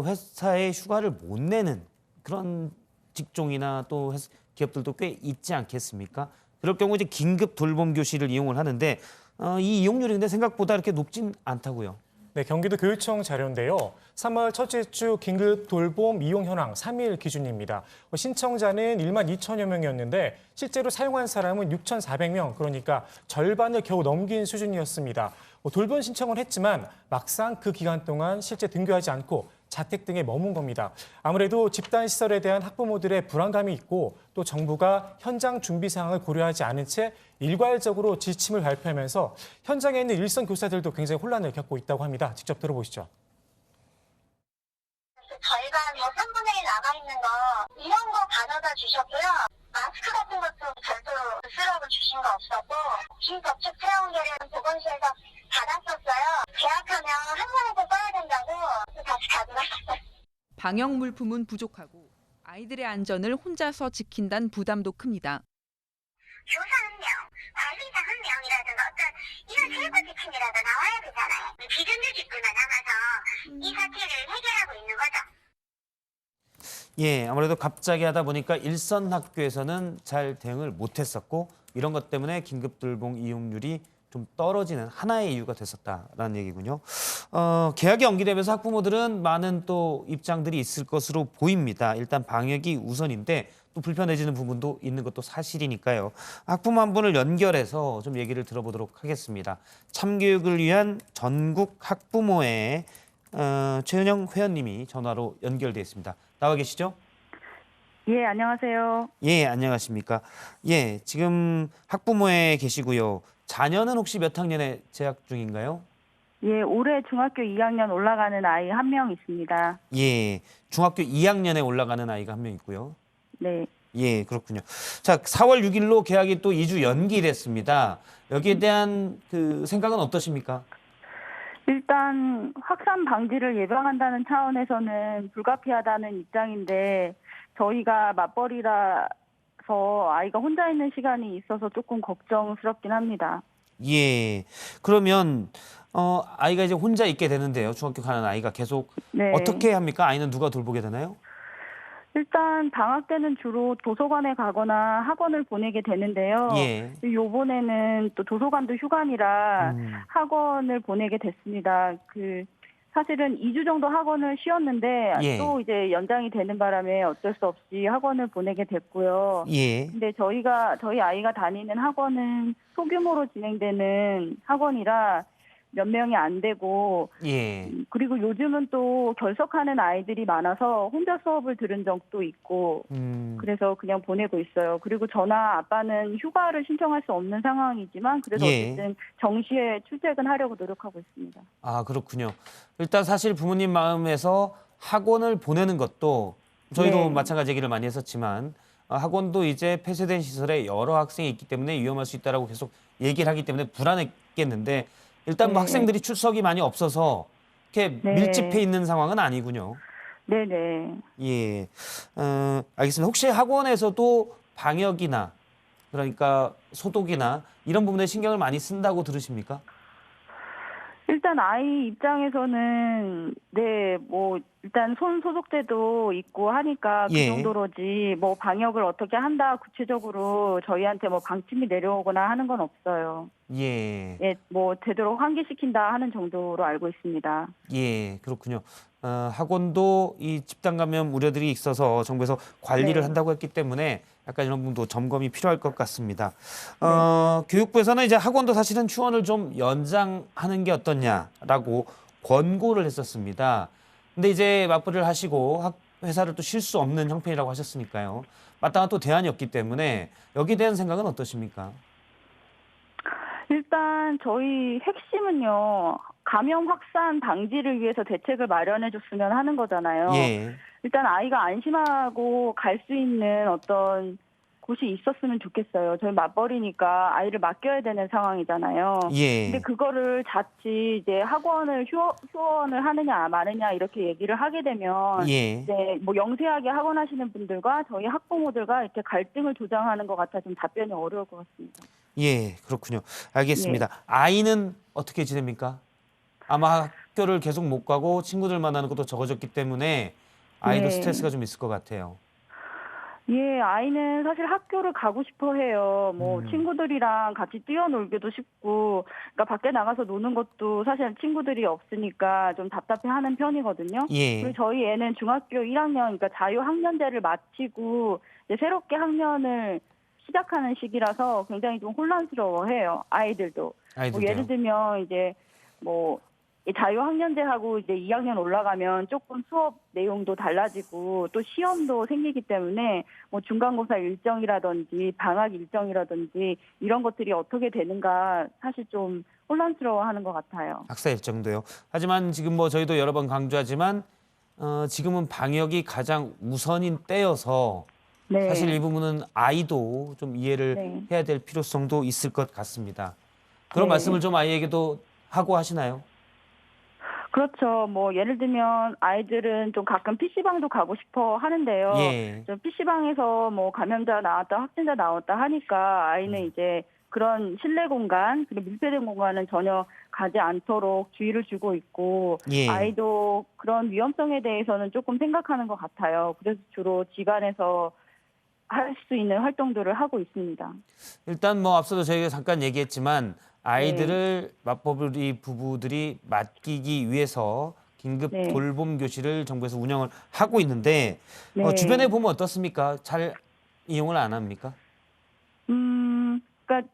회사에 휴가를 못 내는 그런 직종이나 또 기업들도 꽤 있지 않겠습니까? 그럴 경우 이제 긴급 돌봄 교실을 이용을 하는데 이 이용률이 근데 생각보다 이렇게 높진 않다고요. 네, 경기도 교육청 자료인데요. 3월 첫째 주 긴급 돌봄 이용 현황 3일 기준입니다. 신청자는 1만 2천여 명이었는데 실제로 사용한 사람은 6,400명, 그러니까 절반을 겨우 넘긴 수준이었습니다. 돌봄 신청을 했지만 막상 그 기간 동안 실제 등교하지 않고 자택 등에 머문 겁니다. 아무래도 집단 시설에 대한 학부모들의 불안감이 있고 또 정부가 현장 준비 상황을 고려하지 않은 채 일괄적으로 지침을 발표하면서 현장에 있는 일선 교사들도 굉장히 혼란을 겪고 있다고 합니다. 직접 들어보시죠. 절반 3분의 1 남아있는 거 이런 거 가져다 주셨고요. 마스크 같은 것도 별도로 쓰라고 주신 거 없었고 긴접촉 체온계를 보건실에서 받았었어요. 계약하면 한 번에 써야 된다고 다시 가져갔어요. 방역 물품은 부족하고 아이들의 안전을 혼자서 지킨다는 부담도 큽니다. 교사 한 명, 관리자 한 명이라든가 어떤 이런 세부 지침이라도 나와야 되잖아요. 비정규직들만 남아서 이 사태를 해결하고 있는 거죠. 예, 아무래도 갑자기 하다 보니까 일선 학교에서는 잘 대응을 못했었고 이런 것 때문에 긴급 돌봄 이용률이 좀 떨어지는 하나의 이유가 됐었다라는 얘기군요. 개학이 연기되면서 학부모들은 많은 또 입장들이 있을 것으로 보입니다. 일단 방역이 우선인데 또 불편해지는 부분도 있는 것도 사실이니까요. 학부모 한 분을 연결해서 좀 얘기를 들어보도록 하겠습니다. 참교육을 위한 전국 학부모회 최은영 회원님이 전화로 연결돼 있습니다. 나와 계시죠? 예, 안녕하세요. 예, 안녕하십니까? 예, 지금 학부모회에 계시고요. 자녀는 혹시 몇 학년에 재학 중인가요? 예, 올해 중학교 2학년 올라가는 아이 한 명 있습니다. 예, 중학교 2학년에 올라가는 아이가 한 명 있고요. 네. 예, 그렇군요. 자, 4월 6일로 개학이 또 2주 연기됐습니다. 여기에 대한 그 생각은 어떠십니까? 일단 확산 방지를 예방한다는 차원에서는 불가피하다는 입장인데 저희가 맞벌이라서 아이가 혼자 있는 시간이 있어서 조금 걱정스럽긴 합니다. 예, 그러면 아이가 이제 혼자 있게 되는데요. 중학교 가는 아이가 계속 네. 어떻게 합니까? 아이는 누가 돌보게 되나요? 일단 방학 때는 주로 도서관에 가거나 학원을 보내게 되는데요. 예. 요번에는 또 도서관도 휴관이라 학원을 보내게 됐습니다. 사실은 2주 정도 학원을 쉬었는데 예. 또 이제 연장이 되는 바람에 어쩔 수 없이 학원을 보내게 됐고요. 예. 근데 저희 아이가 다니는 학원은 소규모로 진행되는 학원이라 몇 명이 안 되고 예. 그리고 요즘은 또 결석하는 아이들이 많아서 혼자 수업을 들은 적도 있고 그래서 그냥 보내고 있어요. 그리고 저나 아빠는 휴가를 신청할 수 없는 상황이지만 그래도 예. 어쨌든 정시에 출퇴근하려고 노력하고 있습니다. 아, 그렇군요. 일단 사실 부모님 마음에서 학원을 보내는 것도 저희도 네. 마찬가지 얘기를 많이 했었지만 학원도 이제 폐쇄된 시설에 여러 학생이 있기 때문에 위험할 수 있다라고 계속 얘기를 하기 때문에 불안했겠는데 일단 뭐 네. 학생들이 출석이 많이 없어서 이렇게 네. 밀집해 있는 상황은 아니군요. 네네. 예, 알겠습니다. 혹시 학원에서도 방역이나 그러니까 소독이나 이런 부분에 신경을 많이 쓴다고 들으십니까? 일단 아이 입장에서는 일단 손 소독제도 있고 하니까 그 예. 정도로지 뭐 방역을 어떻게 한다 구체적으로 저희한테 뭐 방침이 내려오거나 하는 건 없어요. 예. 예, 뭐 제대로 환기시킨다 하는 정도로 알고 있습니다. 예, 그렇군요. 학원도 이 집단 감염 우려들이 있어서 정부에서 관리를 네. 한다고 했기 때문에 약간 이런 부분도 점검이 필요할 것 같습니다. 교육부에서는 이제 학원도 사실은 휴원을 좀 연장하는 게 어떠냐라고 권고를 했었습니다. 근데 이제 맞벌이를 하시고 회사를 또 쉴 수 없는 형편이라고 하셨으니까요. 마땅한 또 대안이 없기 때문에 여기에 대한 생각은 어떠십니까? 일단 저희 핵심은요. 감염 확산 방지를 위해서 대책을 마련해 줬으면 하는 거잖아요. 예. 일단 아이가 안심하고 갈 수 있는 어떤 곳이 있었으면 좋겠어요. 저희 맞벌이니까 아이를 맡겨야 되는 상황이잖아요. 예. 근데 그거를 자칫 이제 학원을 휴원을 하느냐 마느냐 이렇게 얘기를 하게 되면 예. 이제 뭐 영세하게 학원 하시는 분들과 저희 학부모들과 이렇게 갈등을 조장하는 것 같아 좀 답변이 어려울 것 같습니다. 예, 그렇군요. 알겠습니다. 아이는 어떻게 지냅니까? 아마 학교를 계속 못 가고 친구들 만나는 것도 적어졌기 때문에 아이도 네. 스트레스가 좀 있을 것 같아요. 예, 아이는 사실 학교를 가고 싶어 해요. 뭐 친구들이랑 같이 뛰어놀기도 싶고, 그러니까 밖에 나가서 노는 것도 사실 친구들이 없으니까 좀 답답해하는 편이거든요. 예. 그리고 저희 애는 중학교 1학년, 그러니까 자유학년제를 마치고 이제 새롭게 학년을 시작하는 시기라서 굉장히 좀 혼란스러워해요. 아이들도. 뭐 아이들도요. 예를 들면 이제 뭐 이 자유학년제하고 이제 2학년 올라가면 조금 수업 내용도 달라지고 또 시험도 생기기 때문에 뭐 중간고사 일정이라든지 방학 일정이라든지 이런 것들이 어떻게 되는가 사실 좀 혼란스러워하는 것 같아요. 학사 일정도요. 하지만 지금 뭐 저희도 여러 번 강조하지만 지금은 방역이 가장 우선인 때여서 네. 사실 이 부분은 아이도 좀 이해를 네. 해야 될 필요성도 있을 것 같습니다. 그런 네. 말씀을 좀 아이에게도 하고 하시나요? 그렇죠. 뭐 예를 들면 아이들은 좀 가끔 PC방도 가고 싶어 하는데요. 예. PC방에서 뭐 감염자 나왔다, 확진자 나왔다 하니까 아이는 이제 그런 실내 공간, 그리고 밀폐된 공간은 전혀 가지 않도록 주의를 주고 있고, 예. 아이도 그런 위험성에 대해서는 조금 생각하는 것 같아요. 그래서 주로 집안에서 할 수 있는 활동들을 하고 있습니다. 일단 뭐 앞서도 저희가 잠깐 얘기했지만 아이들을 맞벌이 부부들이 맡기기 위해서 긴급 네. 돌봄 교실을 정부에서 운영을 하고 있는데 네. 주변에 보면 어떻습니까? 잘 이용을 안 합니까? 그러니까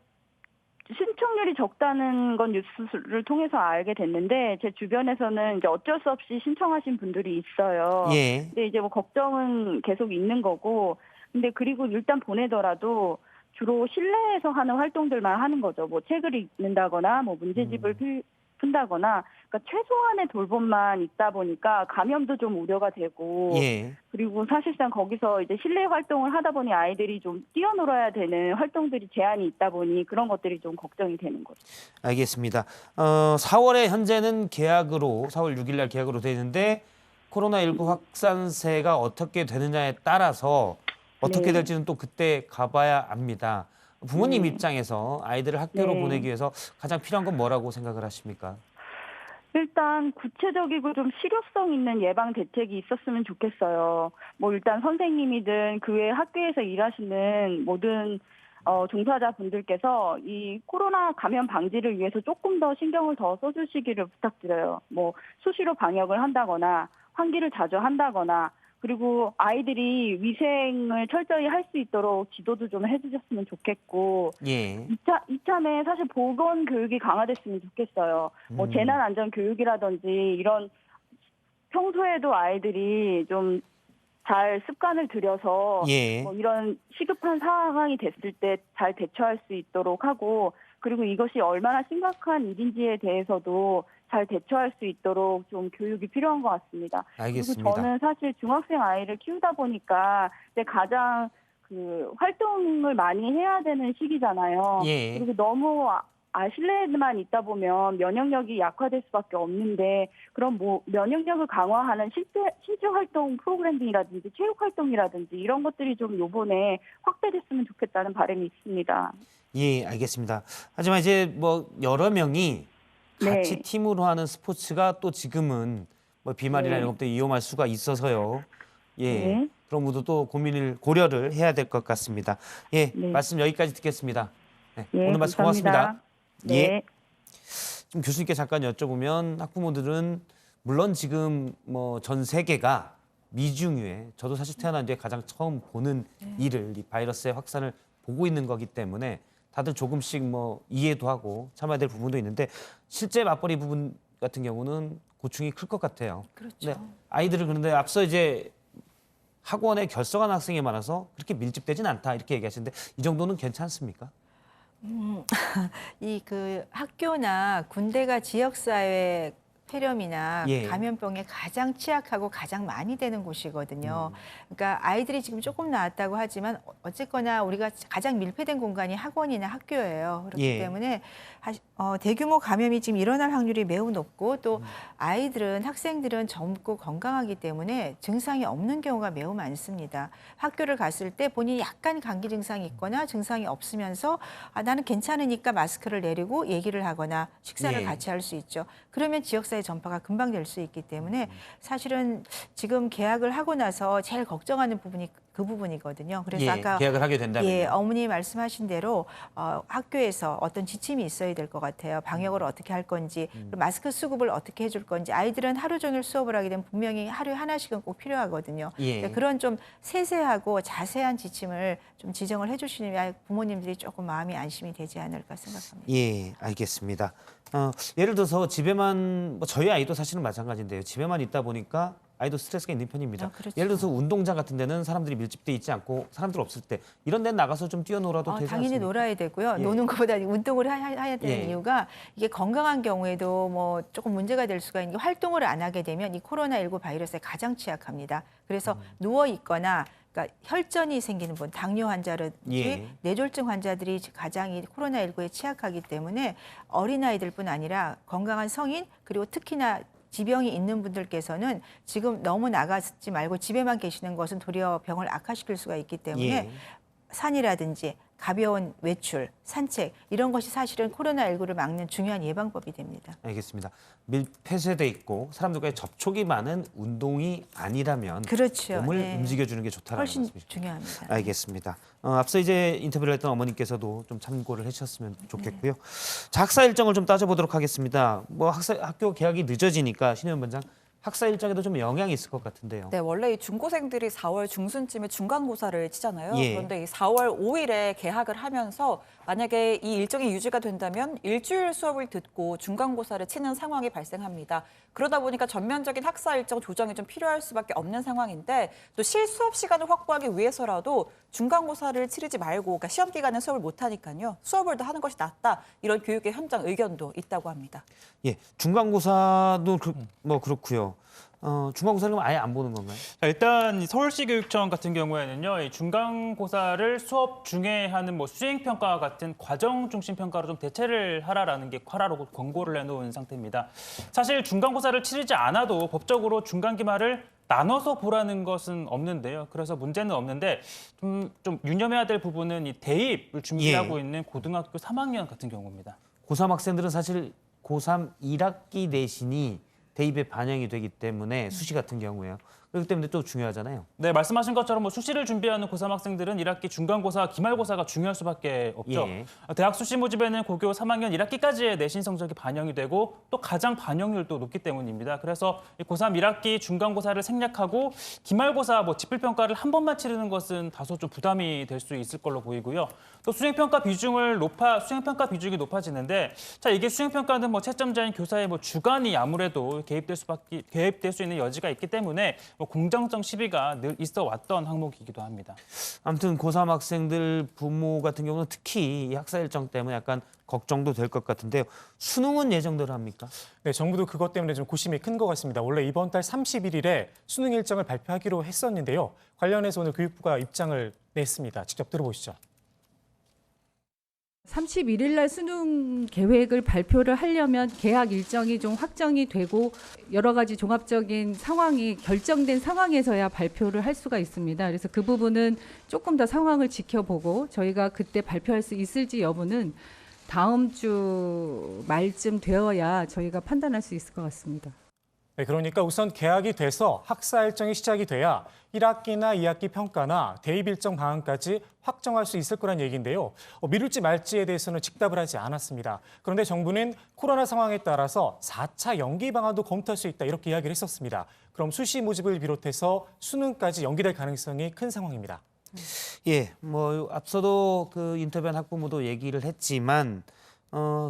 신청률이 적다는 건 뉴스를 통해서 알게 됐는데 제 주변에서는 이제 어쩔 수 없이 신청하신 분들이 있어요. 예. 근데 이제 뭐 걱정은 계속 있는 거고, 근데 그리고 일단 보내더라도 주로 실내에서 하는 활동들만 하는 거죠. 뭐 책을 읽는다거나, 뭐 문제집을 푼다거나, 그러니까 최소한의 돌봄만 있다 보니까 감염도 좀 우려가 되고, 예. 그리고 사실상 거기서 이제 실내 활동을 하다 보니 아이들이 좀 뛰어놀아야 되는 활동들이 제한이 있다 보니 그런 것들이 좀 걱정이 되는 거죠. 알겠습니다. 4월에 현재는 계약으로 4월 6일 날 계약으로 돼 있는데 코로나19 확산세가 어떻게 되느냐에 따라서 어떻게 네. 될지는 또 그때 가봐야 압니다. 부모님 네. 입장에서 아이들을 학교로 네. 보내기 위해서 가장 필요한 건 뭐라고 생각을 하십니까? 일단 구체적이고 좀 실효성 있는 예방 대책이 있었으면 좋겠어요. 뭐 일단 선생님이든 그 외 학교에서 일하시는 모든 종사자분들께서 이 코로나 감염 방지를 위해서 조금 더 신경을 더 써주시기를 부탁드려요. 뭐 수시로 방역을 한다거나 환기를 자주 한다거나, 그리고 아이들이 위생을 철저히 할 수 있도록 지도도 좀 해주셨으면 좋겠고, 예. 이참에 사실 보건 교육이 강화됐으면 좋겠어요. 뭐 재난 안전 교육이라든지 이런 평소에도 아이들이 좀 잘 습관을 들여서 예. 뭐 이런 시급한 상황이 됐을 때 잘 대처할 수 있도록 하고, 그리고 이것이 얼마나 심각한 일인지에 대해서도 잘 대처할 수 있도록 좀 교육이 필요한 것 같습니다. 알겠습니다. 그리고 저는 사실 중학생 아이를 키우다 보니까 이제 가장 그 활동을 많이 해야 되는 시기잖아요. 예. 그리고 너무 실내에만 있다 보면 면역력이 약화될 수밖에 없는데, 그럼 뭐 면역력을 강화하는 신체 활동 프로그램이라든지 체육 활동이라든지 이런 것들이 좀 요번에 확대됐으면 좋겠다는 바람이 있습니다. 예, 알겠습니다. 하지만 이제 뭐 여러 명이 같이 네. 팀으로 하는 스포츠가 또 지금은 뭐 비말이나 네. 이런 것도 위험할 수가 있어서요. 예. 네. 그런 것도 또 고려를 해야 될 것 같습니다. 예, 네. 말씀 여기까지 듣겠습니다. 네, 네, 오늘 말씀 감사합니다. 고맙습니다. 네. 예. 좀 교수님께 잠깐 여쭤보면 학부모들은 물론 지금 뭐 전 세계가 미중유에 저도 사실 태어난 뒤에 가장 처음 보는 일을 이 바이러스의 확산을 보고 있는 거기 때문에 다들 조금씩 뭐 이해도 하고 참아야 될 부분도 있는데 실제 맞벌이 부분 같은 경우는 고충이 클 것 같아요. 그렇죠. 아이들을 그런데 앞서 이제 학원에 결석한 학생이 많아서 그렇게 밀집되진 않다 이렇게 얘기하시는데 이 정도는 괜찮습니까? 이 그 학교나 군대가 지역사회 폐렴이나 예. 감염병에 가장 취약하고 가장 많이 되는 곳이거든요. 그러니까 아이들이 지금 조금 나았다고 하지만 어쨌거나 우리가 가장 밀폐된 공간이 학원이나 학교예요. 그렇기 예. 때문에 대규모 감염이 지금 일어날 확률이 매우 높고 또 아이들은 학생들은 젊고 건강하기 때문에 증상이 없는 경우가 매우 많습니다. 학교를 갔을 때 본인이 약간 감기 증상이 있거나 증상이 없으면서 나는 괜찮으니까 마스크를 내리고 얘기를 하거나 식사를 예. 같이 할 수 있죠. 그러면 지역사회 지역사회 전파가 금방 될 수 있기 때문에 사실은 지금 계약을 하고 나서 제일 걱정하는 부분이 그 부분이거든요. 그래서 예, 아까 계약을 하게 된다면요. 예, 어머니 말씀하신 대로 학교에서 어떤 지침이 있어야 될 것 같아요. 방역을 어떻게 할 건지, 마스크 수급을 어떻게 해줄 건지. 아이들은 하루 종일 수업을 하게 되면 분명히 하루에 하나씩은 꼭 필요하거든요. 예. 그런 좀 세세하고 자세한 지침을 좀 지정을 해주시면 부모님들이 조금 마음이 안심이 되지 않을까 생각합니다. 예, 알겠습니다. 예를 들어서 집에만 저희 아이도 사실은 마찬가지인데요. 집에만 있다 보니까 아이도 스트레스가 있는 편입니다. 그렇죠. 예를 들어서 운동장 같은 데는 사람들이 밀집돼 있지 않고 사람들 없을 때 이런 데는 나가서 좀 뛰어놀아도 되지 당연히 않습니까? 놀아야 되고요. 예. 노는 것보다 운동을 해야 되는 예. 이유가 이게 건강한 경우에도 뭐 조금 문제가 될 수가 있는 게 활동을 안 하게 되면 이 코로나19 바이러스에 가장 취약합니다. 그래서 누워 있거나 그러니까 혈전이 생기는 분, 당뇨 환자라든지 예. 뇌졸중 환자들이 가장 이 코로나19에 취약하기 때문에 어린아이들뿐 아니라 건강한 성인 그리고 특히나 지병이 있는 분들께서는 지금 너무 나가지 말고 집에만 계시는 것은 도리어 병을 악화시킬 수가 있기 때문에 예. 산이라든지 가벼운 외출, 산책 이런 것이 사실은 코로나19를 막는 중요한 예방법이 됩니다. 알겠습니다. 밀폐돼 있고 사람들과의 접촉이 많은 운동이 아니라면 그렇죠. 몸을 네. 움직여주는 게 좋다라는 훨씬 말씀이시죠. 중요합니다. 알겠습니다. 앞서 이제 인터뷰를 했던 어머님께서도 좀 참고를 해주셨으면 좋겠고요. 자, 학사 일정을 좀 따져보도록 하겠습니다. 뭐 학교 개학이 늦어지니까 신혜원 원장 학사 일정에도 좀 영향이 있을 것 같은데요. 네, 원래 이 중고생들이 4월 중순쯤에 중간고사를 치잖아요. 예. 그런데 이 4월 5일에 개학을 하면서 만약에 이 일정이 유지가 된다면 일주일 수업을 듣고 중간고사를 치는 상황이 발생합니다. 그러다 보니까 전면적인 학사 일정 조정이 좀 필요할 수밖에 없는 상황인데 또 실수업 시간을 확보하기 위해서라도 중간고사를 치르지 말고 그러니까 시험 기간에 수업을 못 하니까요. 수업을 더 하는 것이 낫다. 이런 교육의 현장 의견도 있다고 합니다. 예, 중간고사도 뭐 그렇고요. 중간고사를 아예 안 보는 건가요? 자, 일단 이 서울시 교육청 같은 경우에는요, 이 중간고사를 수업 중에 하는 뭐 수행평가 같은 과정 중심 평가로 좀 대체를 하라라는 게 하라고 권고를 내놓은 상태입니다. 사실 중간고사를 치르지 않아도 법적으로 중간기말을 나눠서 보라는 것은 없는데요. 그래서 문제는 없는데 좀 유념해야 될 부분은 이 대입을 준비하고 있는 고등학교 3학년 같은 경우입니다. 고3 학생들은 사실 고3 1학기 내신이 대입에 반영이 되기 때문에 수시 같은 경우에요. 그렇기 때문에 또 중요하잖아요. 네, 말씀하신 것처럼 뭐 수시를 준비하는 고3 학생들은 1학기 중간고사, 기말고사가 중요할 수밖에 없죠. 예. 대학 수시 모집에는 고교 3학년 1학기까지의 내신 성적이 반영이 되고 또 가장 반영률도 높기 때문입니다. 그래서 고3 1학기 중간고사를 생략하고 기말고사 뭐 지필평가를 한 번만 치르는 것은 다소 좀 부담이 될 수 있을 걸로 보이고요. 또 수행평가 수행평가 비중이 높아지는데 자, 이게 수행평가는 뭐 채점자인 교사의 뭐 주관이 아무래도 개입될 수 있는 여지가 있기 때문에 뭐 공정성 시비가 늘 있어 왔던 항목이기도 합니다. 아무튼 고3 학생들 부모 같은 경우는 특히 이 학사 일정 때문에 약간 걱정도 될 것 같은데요. 수능은 예정대로 합니까? 네, 정부도 그것 때문에 좀 고심이 큰 것 같습니다. 원래 이번 달 31일에 수능 일정을 발표하기로 했었는데요. 관련해서 오늘 교육부가 입장을 냈습니다. 직접 들어보시죠. 31일 날 수능 계획을 발표를 하려면 개학 일정이 좀 확정이 되고 여러 가지 종합적인 상황이 결정된 상황에서야 발표를 할 수가 있습니다. 그래서 그 부분은 조금 더 상황을 지켜보고 저희가 그때 발표할 수 있을지 여부는 다음 주 말쯤 되어야 저희가 판단할 수 있을 것 같습니다. 네, 그러니까 우선 개학이 돼서 학사 일정이 시작이 돼야 1학기나 2학기 평가나 대입 일정 방안까지 확정할 수 있을 거란 얘기인데요. 미룰지 말지에 대해서는 직답을 하지 않았습니다. 그런데 정부는 코로나 상황에 따라서 4차 연기 방안도 검토할 수 있다 이렇게 이야기를 했었습니다. 그럼 수시 모집을 비롯해서 수능까지 연기될 가능성이 큰 상황입니다. 예, 뭐 앞서도 그 인터뷰한 학부모도 얘기를 했지만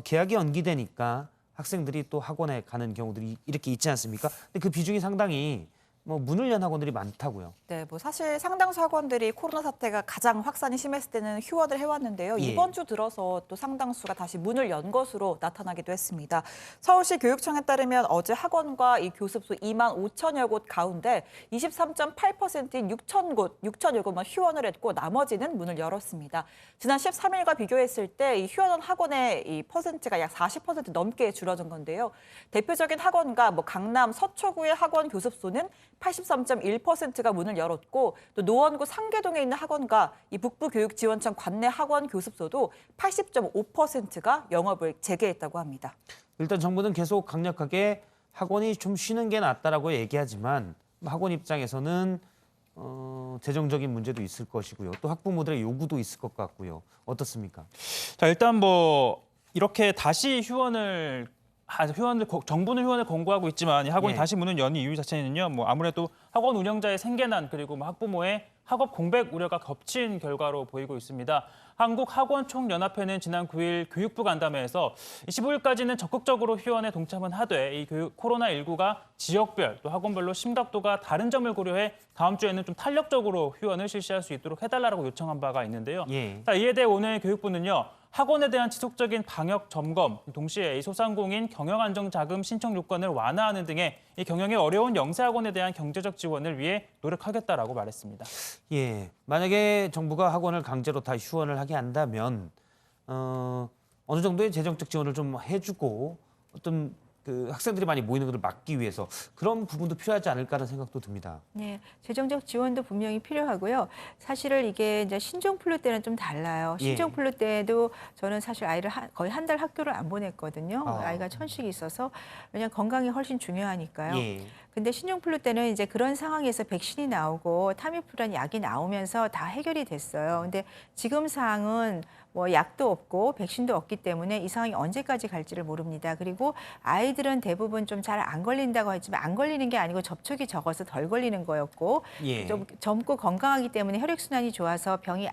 개학이 연기되니까 학생들이 또 학원에 가는 경우들이 이렇게 있지 않습니까? 근데 그 비중이 상당히 뭐 문을 연 학원들이 많다고요. 네, 뭐 사실 상당수 학원들이 코로나 사태가 가장 확산이 심했을 때는 휴업을 해왔는데요. 예. 이번 주 들어서 또 상당수가 다시 문을 연 것으로 나타나기도 했습니다. 서울시 교육청에 따르면 어제 학원과 이 교습소 2만 5천여 곳 가운데 23.8%인 6천여 곳만 휴원을 했고 나머지는 문을 열었습니다. 지난 13일과 비교했을 때 이 휴원한 학원의 이 퍼센트가 약 40% 넘게 줄어든 건데요. 대표적인 학원과 뭐 강남 서초구의 학원 교습소는 83.1%가 문을 열었고 또 노원구 상계동에 있는 학원과 이 북부교육지원청 관내 학원 교습소도 80.5%가 영업을 재개했다고 합니다. 일단 정부는 계속 강력하게 학원이 좀 쉬는 게 낫다라고 얘기하지만 학원 입장에서는 재정적인 문제도 있을 것이고요. 또 학부모들의 요구도 있을 것 같고요. 어떻습니까? 자, 일단 뭐 이렇게 다시 정부는 휴원을 권고하고 있지만 이 학원이 예. 다시 문을 연 이유 자체는요. 뭐 아무래도 학원 운영자의 생계난 그리고 뭐 학부모의 학업 공백 우려가 겹친 결과로 보이고 있습니다. 한국학원총연합회는 지난 9일 교육부 간담회에서 15일까지는 적극적으로 휴원에 동참은 하되 이 코로나19가 지역별 또 학원별로 심각도가 다른 점을 고려해 다음 주에는 좀 탄력적으로 휴원을 실시할 수 있도록 해달라고 요청한 바가 있는데요. 예. 자, 이에 대해 오늘 교육부는요. 학원에 대한 지속적인 방역 점검, 동시에 이 소상공인 경영안정자금 신청 요건을 완화하는 등의 이 경영이 어려운 영세학원에 대한 경제적 지원을 위해 노력하겠다라고 말했습니다. 예, 만약에 정부가 학원을 강제로 다 휴원을 하게 한다면 어느 정도의 재정적 지원을 좀 해주고 어떤 그 학생들이 많이 모이는 것을 막기 위해서 그런 부분도 필요하지 않을까라는 생각도 듭니다. 네, 재정적 지원도 분명히 필요하고요. 사실은 이게 이제 신종플루 때는 좀 달라요. 신종플루 때도 저는 사실 아이를 거의 한 달 학교를 안 보냈거든요. 아이가 천식이 있어서 왜냐하면 건강이 훨씬 중요하니까요. 예. 근데 신종플루 때는 이제 그런 상황에서 백신이 나오고 타미프라는 약이 나오면서 다 해결이 됐어요. 근데 지금 상황은 뭐 약도 없고 백신도 없기 때문에 이 상황이 언제까지 갈지를 모릅니다. 그리고 아이들은 대부분 좀 잘 안 걸린다고 했지만 안 걸리는 게 아니고 접촉이 적어서 덜 걸리는 거였고 예. 좀 젊고 건강하기 때문에 혈액순환이 좋아서 병이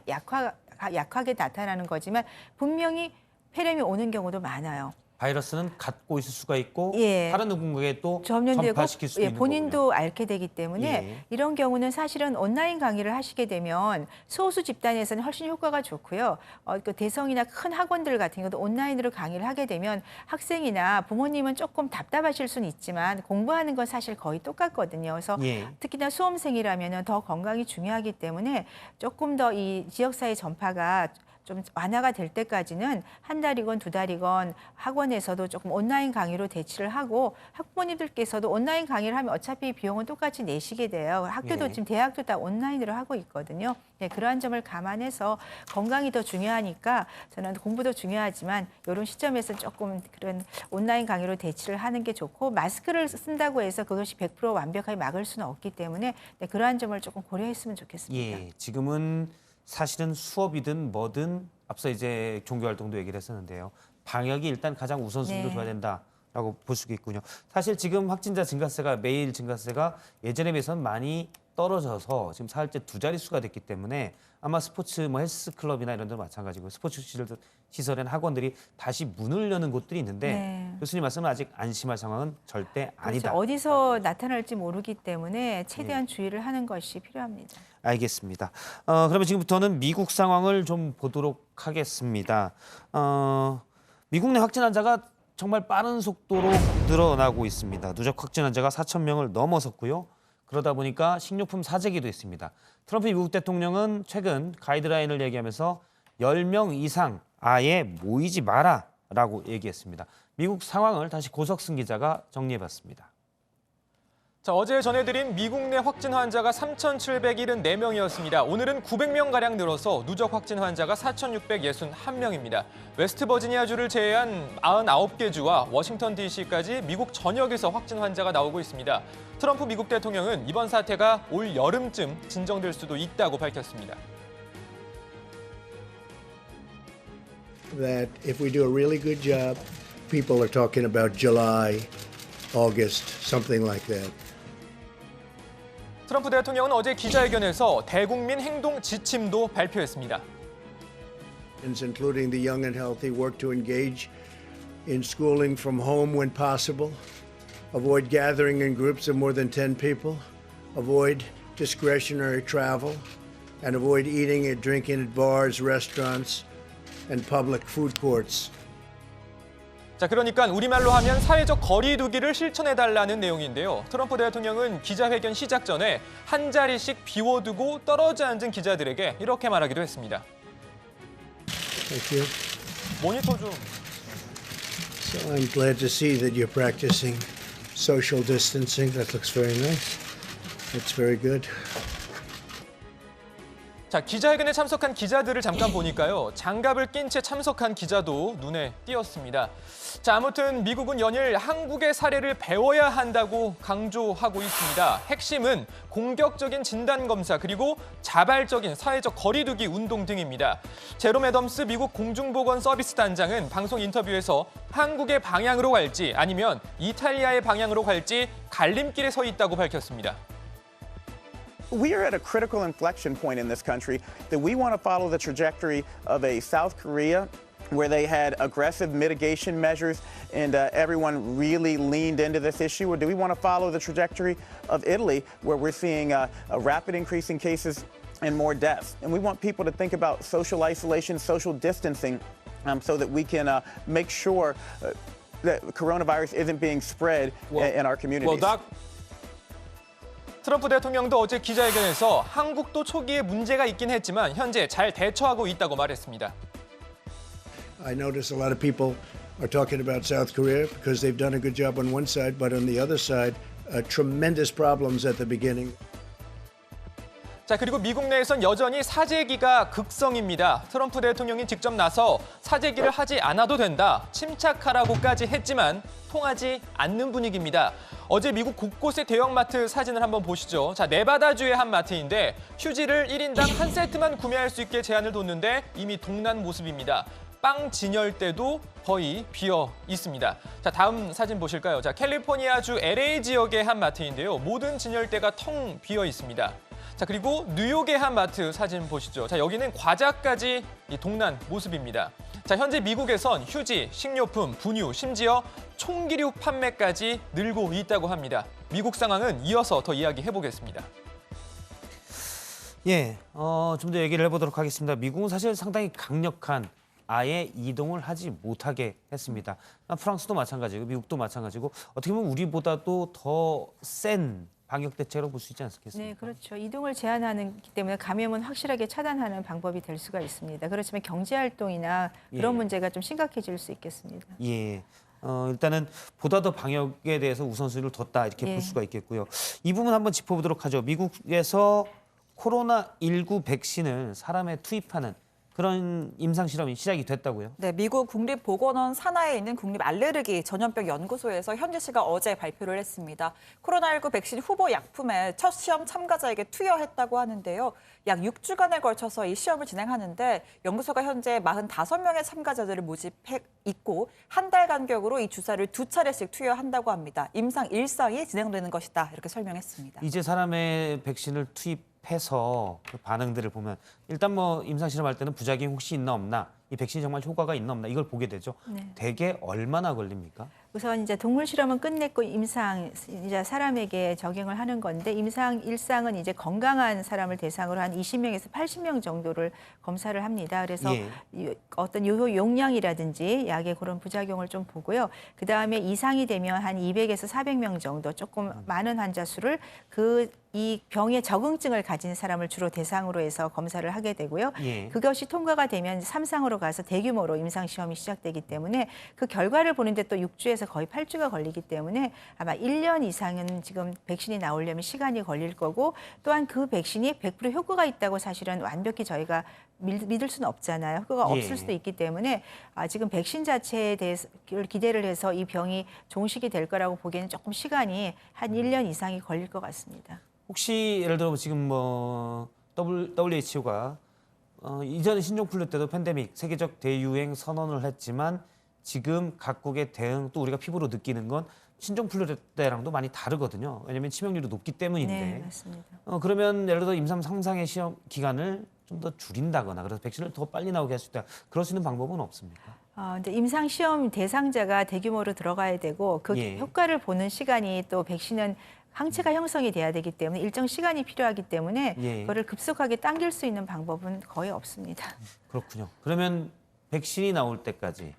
약하게 나타나는 거지만 분명히 폐렴이 오는 경우도 많아요. 바이러스는 갖고 있을 수가 있고 예. 다른 누군가에 또 전염되고 전파시킬 수 있는 본인도 거군요. 앓게 되기 때문에 예. 이런 경우는 사실은 온라인 강의를 하시게 되면 소수 집단에서는 훨씬 효과가 좋고요. 그 대성이나 큰 학원들 같은 경우도 온라인으로 강의를 하게 되면 학생이나 부모님은 조금 답답하실 수는 있지만 공부하는 건 사실 거의 똑같거든요. 그래서 예. 특히나 수험생이라면 더 건강이 중요하기 때문에 조금 더 이 지역사회 전파가 좀 완화가 될 때까지는 한 달이건 두 달이건 학원에서도 조금 온라인 강의로 대치를 하고 학부모님들께서도 온라인 강의를 하면 어차피 비용은 똑같이 내시게 돼요. 학교도 네. 지금 대학도 다 온라인으로 하고 있거든요. 네, 그러한 점을 감안해서 건강이 더 중요하니까 저는 공부도 중요하지만 이런 시점에서 조금 그런 온라인 강의로 대치를 하는 게 좋고 마스크를 쓴다고 해서 그것이 100% 완벽하게 막을 수는 없기 때문에 네, 그러한 점을 조금 고려했으면 좋겠습니다. 예, 지금은 사실은 수업이든 뭐든 앞서 이제 종교활동도 얘기를 했었는데요. 방역이 일단 가장 우선순위로 네. 둬야 된다라고 볼 수 있군요. 사실 지금 확진자 증가세가 매일 증가세가 예전에 비해서는 많이 떨어져서 지금 사흘째 두 자릿수가 됐기 때문에 아마 스포츠 헬스클럽이나 이런 데도 마찬가지고 스포츠 시설엔 학원들이 다시 문을 여는 곳들이 있는데 네. 교수님 말씀은 아직 안심할 상황은 절대 아니다. 그렇죠. 어디서 나타날지 모르기 때문에 최대한 주의를 하는 것이 필요합니다. 알겠습니다. 그러면 지금부터는 미국 상황을 좀 보도록 하겠습니다. 미국 내 확진 환자가 정말 빠른 속도로 늘어나고 있습니다. 누적 확진 환자가 4,000명을 넘어섰고요. 그러다 보니까 식료품 사재기도 있습니다. 트럼프 미국 대통령은 최근 가이드라인을 얘기하면서 10명 이상 아예 모이지 마라라고 얘기했습니다. 미국 상황을 다시 고석승 기자가 정리해봤습니다. 자, 어제 전해드린 미국 내 확진 환자가 3,774명이었습니다. 오늘은 900명가량 늘어서 누적 확진 환자가 4,661명입니다. 웨스트버지니아주를 제외한 99개 주와 워싱턴 DC까지 미국 전역에서 확진 환자가 나오고 있습니다. 트럼프 미국 대통령은 이번 사태가 올 여름쯤 진정될 수도 있다고 밝혔습니다. That if we do a really good job, people are talking about July, August, something like that. 트럼프 대통령은 어제 기자회견에서 대국민 행동 지침도 발표했습니다. Including the young and healthy, work to engage in schooling from home when possible, avoid gathering in groups of more than 10 people, avoid discretionary travel, and avoid eating and drinking at bars, restaurants, and public food courts. 자, 그러니까 우리말로 하면 사회적 거리 두기를 실천해달라는 내용인데요. 트럼프 대통령은 기자회견 시작 전에 한 자리씩 비워두고 떨어져 앉은 기자들에게 이렇게 말하기도 했습니다. Thank you. 모니터 좀. So I'm glad to see that you're practicing social distancing. That looks very nice. That's very good. 자, 기자회견에 참석한 기자들을 잠깐 보니까요. 장갑을 낀 채 참석한 기자도 눈에 띄었습니다. 자, 아무튼 미국은 연일 한국의 사례를 배워야 한다고 강조하고 있습니다. 핵심은 공격적인 진단검사 그리고 자발적인 사회적 거리두기 운동 등입니다. 제롬 애덤스 미국 공중보건서비스단장은 방송 인터뷰에서 한국의 방향으로 갈지 아니면 이탈리아의 방향으로 갈지 갈림길에 서 있다고 밝혔습니다. We are at a critical inflection point in this country that we want to follow the trajectory of a South Korea where they had aggressive mitigation measures and everyone really leaned into this issue? Or do we want to follow the trajectory of Italy where we're seeing a rapid increase in cases and more deaths? And we want people to think about social isolation, social distancing so that we can make sure that coronavirus isn't being spread in our communities. 트럼프 대통령도 어제 기자회견에서 한국도 초기에 문제가 있긴 했지만 현재 잘 대처하고 있다고 말했습니다. I notice a lot of people are talking about South Korea because they've done a good job on one side, but on the other side, tremendous problems at the beginning. 자, 그리고 미국 내에선 여전히 사재기가 극성입니다. 트럼프 대통령이 직접 나서 사재기를 하지 않아도 된다, 침착하라고까지 했지만 통하지 않는 분위기입니다. 어제 미국 곳곳의 대형마트 사진을 한번 보시죠. 자, 네바다주의 한 마트인데 휴지를 1인당 한 세트만 구매할 수 있게 제한을 뒀는데 이미 동난 모습입니다. 빵 진열대도 거의 비어 있습니다. 자, 다음 사진 보실까요? 자, 캘리포니아주 LA 지역의 한 마트인데요. 모든 진열대가 텅 비어 있습니다. 자, 그리고 뉴욕의 한 마트 사진 보시죠. 자, 여기는 과자까지 동난 모습입니다. 자, 현재 미국에선 휴지, 식료품, 분유, 심지어 총기류 판매까지 늘고 있다고 합니다. 미국 상황은 이어서 더 이야기해 보겠습니다. 예, 좀 더 얘기를 해보도록 하겠습니다. 미국은 사실 상당히 강력한 아예 이동을 하지 못하게 했습니다. 프랑스도 마찬가지고 미국도 마찬가지고 어떻게 보면 우리보다도 더 센 방역 대책으로 볼 수 있지 않겠습니까? 네, 그렇죠. 이동을 제한하기 때문에 감염은 확실하게 차단하는 방법이 될 수가 있습니다. 그렇지만 경제 활동이나 그런 문제가 좀 심각해질 수 있겠습니다. 예. 일단은 보다 더 방역에 대해서 우선순위를 뒀다 이렇게 볼 수가 있겠고요. 이 부분 한번 짚어보도록 하죠. 미국에서 코로나19 백신을 사람에 투입하는 그런 임상 실험이 시작이 됐다고요? 네, 미국 국립보건원 산하에 있는 국립알레르기 전염병 연구소에서 현지 씨가 어제 발표를 했습니다. 코로나19 백신 후보 약품에 첫 시험 참가자에게 투여했다고 하는데요. 약 6주간에 걸쳐서 이 시험을 진행하는데 연구소가 현재 45명의 참가자들을 모집해 있고 한 달 간격으로 이 주사를 2차례씩 투여한다고 합니다. 임상 1상이 진행되는 것이다 이렇게 설명했습니다. 이제 사람의 백신을 투입해서 그 반응들을 보면 일단 뭐 임상 실험할 때는 부작용이 혹시 있나 없나, 이 백신이 정말 효과가 있나 없나 이걸 보게 되죠. 네. 대개 얼마나 걸립니까? 우선 이제 동물 실험은 끝냈고 임상 이제 사람에게 적용을 하는 건데 임상 1상은 이제 건강한 사람을 대상으로 한 20명에서 80명 정도를 검사를 합니다. 그래서 어떤 요요 용량이라든지 약의 그런 부작용을 좀 보고요. 그다음에 이상이 되면 한 200에서 400명 정도 조금 많은 환자 수를 이 병에 적응증을 가진 사람을 주로 대상으로 해서 검사를 하게 되고요. 그것이 통과가 되면 3상으로 가서 대규모로 임상시험이 시작되기 때문에 그 결과를 보는데 또 6주에서 거의 8주가 걸리기 때문에 아마 1년 이상은 지금 백신이 나오려면 시간이 걸릴 거고 또한 그 백신이 100% 효과가 있다고 사실은 완벽히 저희가 믿을 수는 없잖아요. 효과가 없을 수도 있기 때문에 지금 백신 자체에 대해서 기대를 해서 이 병이 종식이 될 거라고 보기에는 조금 시간이 한 1년 이상이 걸릴 것 같습니다. 혹시 예를 들어 지금 뭐 WHO가 이전에 신종플루 때도 팬데믹 세계적 대유행 선언을 했지만 지금 각국의 대응 또 우리가 피부로 느끼는 건 신종플루 때랑도 많이 다르거든요. 왜냐하면 치명률이 높기 때문인데. 네, 맞습니다. 그러면 예를 들어 임상 3상의 시험 기간을 좀 더 줄인다거나 그래서 백신을 더 빨리 나오게 할 수 있다. 그럴 수 있는 방법은 없습니까? 이제 임상 시험 대상자가 대규모로 들어가야 되고 그 효과를 보는 시간이 또 백신은 항체가 형성이 돼야 되기 때문에 일정 시간이 필요하기 때문에 그거를 급속하게 당길 수 있는 방법은 거의 없습니다. 그렇군요. 그러면 백신이 나올 때까지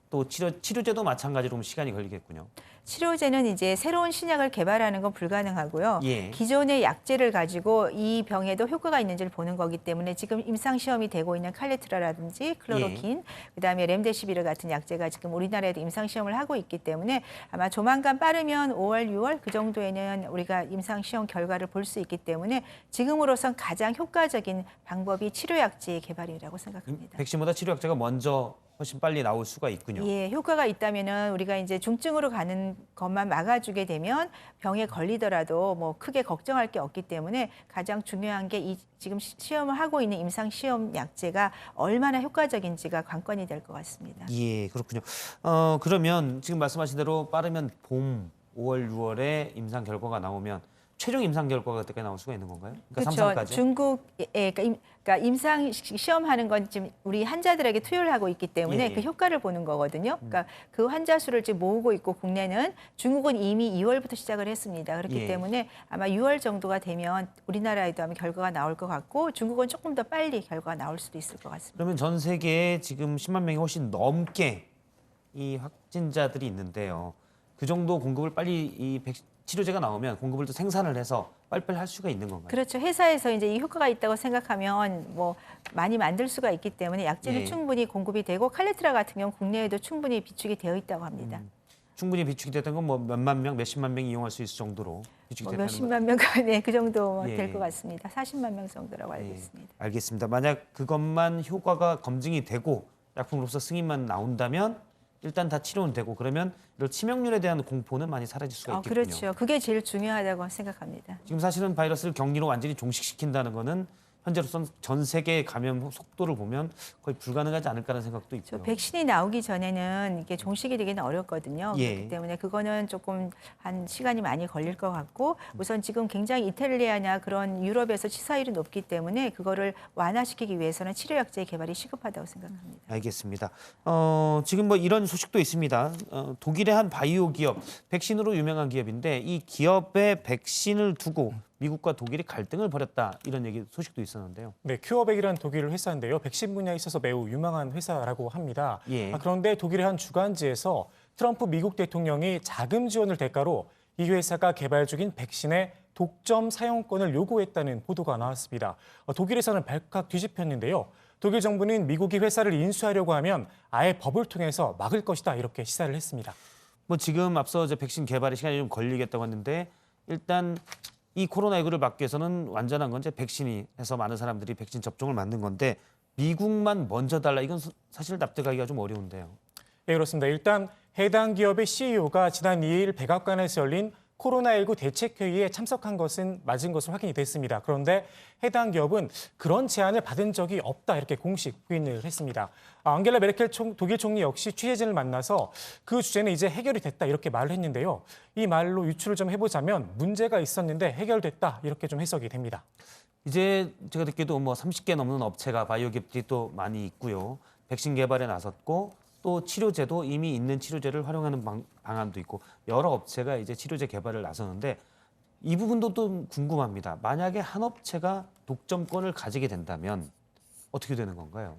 또 치료제도 마찬가지로 시간이 걸리겠군요. 치료제는 이제 새로운 신약을 개발하는 건 불가능하고요. 예. 기존의 약제를 가지고 이 병에도 효과가 있는지를 보는 거기 때문에 지금 임상 시험이 되고 있는 칼레트라라든지 클로로킨, 그다음에 렘데시비르 같은 약제가 지금 우리나라에도 임상 시험을 하고 있기 때문에 아마 조만간 빠르면 5월, 6월 그 정도에는 우리가 임상 시험 결과를 볼 수 있기 때문에 지금으로선 가장 효과적인 방법이 치료약제의 개발이라고 생각합니다. 백신보다 치료약제가 먼저 훨씬 빨리 나올 수가 있군요. 예, 효과가 있다면은 우리가 이제 중증으로 가는 것만 막아주게 되면 병에 걸리더라도 뭐 크게 걱정할 게 없기 때문에 가장 중요한 게 이 지금 시험을 하고 있는 임상 시험 약제가 얼마나 효과적인지가 관건이 될 것 같습니다. 예, 그렇군요. 그러면 지금 말씀하신 대로 빠르면 봄 5월, 6월에 임상 결과가 나오면 최종 임상 결과가 그때까지 나올 수가 있는 건가요? 그러니까 그렇죠. 3상까지? 중국에 그러니까 임상 시험하는 건 지금 우리 환자들에게 투여를 하고 있기 때문에 예. 그 효과를 보는 거거든요. 그러니까 그 환자 수를 지금 모으고 있고 국내는 중국은 이미 2월부터 시작을 했습니다. 그렇기 예. 때문에 아마 6월 정도가 되면 우리나라에도 아마 결과가 나올 것 같고 중국은 조금 더 빨리 결과가 나올 수도 있을 것 같습니다. 그러면 전 세계에 지금 10만 명이 훨씬 넘게 이 확진자들이 있는데요. 그 정도 공급을 빨리 이 치료제가 나오면 공급을 또 생산을 해서 빨리빨리 할 수가 있는 건가요? 그렇죠. 회사에서 이제 이 효과가 있다고 생각하면 뭐 많이 만들 수가 있기 때문에 약제는 예. 충분히 공급이 되고 칼레트라 같은 경우 국내에도 충분히 비축이 되어 있다고 합니다. 충분히 비축이 됐던 건 뭐 몇만 명, 몇십만 명이 이용할 수 있을 정도로 비축이 뭐 됐다는 몇십만 명, 네, 그 정도 예. 될 것 같습니다. 40만 명 정도라고 알고 예, 있습니다. 알겠습니다. 만약 그것만 효과가 검증이 되고 약품으로서 승인만 나온다면 일단 다 치료는 되고 그러면 이런 치명률에 대한 공포는 많이 사라질 수가 있겠군요. 그렇죠. 그게 제일 중요하다고 생각합니다. 지금 사실은 바이러스를 격리로 완전히 종식시킨다는 거는 현재로선 전 세계의 감염 속도를 보면 거의 불가능하지 않을까라는 생각도 있고요. 백신이 나오기 전에는 이게 종식이 되기는 어렵거든요. 예. 그렇기 때문에 그거는 조금 한 시간이 많이 걸릴 것 같고 우선 지금 굉장히 이탈리아나 그런 유럽에서 치사율이 높기 때문에 그거를 완화시키기 위해서는 치료약제 개발이 시급하다고 생각합니다. 알겠습니다. 지금 뭐 이런 소식도 있습니다. 독일의 한 바이오 기업, 백신으로 유명한 기업인데 이 기업의 백신을 두고 미국과 독일이 갈등을 벌였다 이런 소식도 있었는데요. 네, 큐어백이라는 독일 회사인데요. 백신 분야에 있어서 매우 유망한 회사라고 합니다. 예. 그런데 독일의 한 주간지에서 트럼프 미국 대통령이 자금 지원을 대가로 이 회사가 개발 중인 백신의 독점 사용권을 요구했다는 보도가 나왔습니다. 독일에서는 발칵 뒤집혔는데요. 독일 정부는 미국이 회사를 인수하려고 하면 아예 법을 통해서 막을 것이다 이렇게 시사를 했습니다. 뭐 지금 앞서 이제 백신 개발에 시간이 좀 걸리겠다고 했는데 일단 이 코로나19를 막기 위해서는 완전한 건 이제 백신이 해서 많은 사람들이 백신 접종을 맞는 건데 미국만 먼저 달라 이건 사실 납득하기가 좀 어려운데요. 네, 그렇습니다. 일단 해당 기업의 CEO가 지난 2일 백악관에서 열린 코로나19 대책회의에 참석한 것은 맞은 것으로 확인이 됐습니다. 그런데 해당 기업은 그런 제안을 받은 적이 없다 이렇게 공식 부인을 했습니다. 앙겔라 메르켈 독일 총리 역시 취재진을 만나서 그 주제는 이제 해결이 됐다 이렇게 말을 했는데요. 이 말로 유추를 좀 해보자면 문제가 있었는데 해결됐다 이렇게 좀 해석이 됩니다. 이제 제가 듣기도 뭐 30개 넘는 업체가 바이오 기업들이 또 많이 있고요. 백신 개발에 나섰고 또 치료제도 이미 있는 치료제를 활용하는 방안도 있고 여러 업체가 이제 치료제 개발을 나서는데 이 부분도 또 궁금합니다. 만약에 한 업체가 독점권을 가지게 된다면 어떻게 되는 건가요?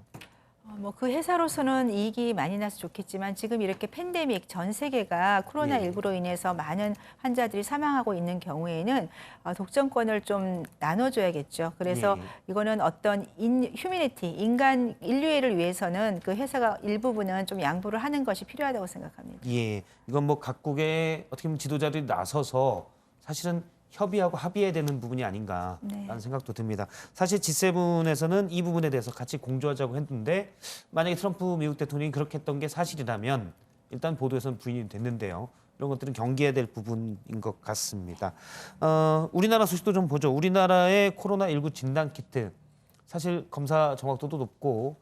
뭐 그 회사로서는 이익이 많이 나서 좋겠지만 지금 이렇게 팬데믹 전 세계가 코로나19로 인해서 많은 환자들이 사망하고 있는 경우에는 독점권을 좀 나눠줘야겠죠. 그래서 이거는 어떤 휴미니티, 인간 인류애를 위해서는 그 회사가 일부분은 좀 양보를 하는 것이 필요하다고 생각합니다. 예, 이건 뭐 각국의 어떻게 보면 지도자들이 나서서 사실은 협의하고 합의해야 되는 부분이 아닌가라는 생각도 듭니다. 사실 G7에서는 이 부분에 대해서 같이 공조하자고 했는데 만약에 트럼프 미국 대통령이 그렇게 했던 게 사실이라면 일단 보도에서는 부인이 됐는데요. 이런 것들은 경계해야 될 부분인 것 같습니다. 우리나라 소식도 좀 보죠. 우리나라의 코로나19 진단키트 사실 검사 정확도도 높고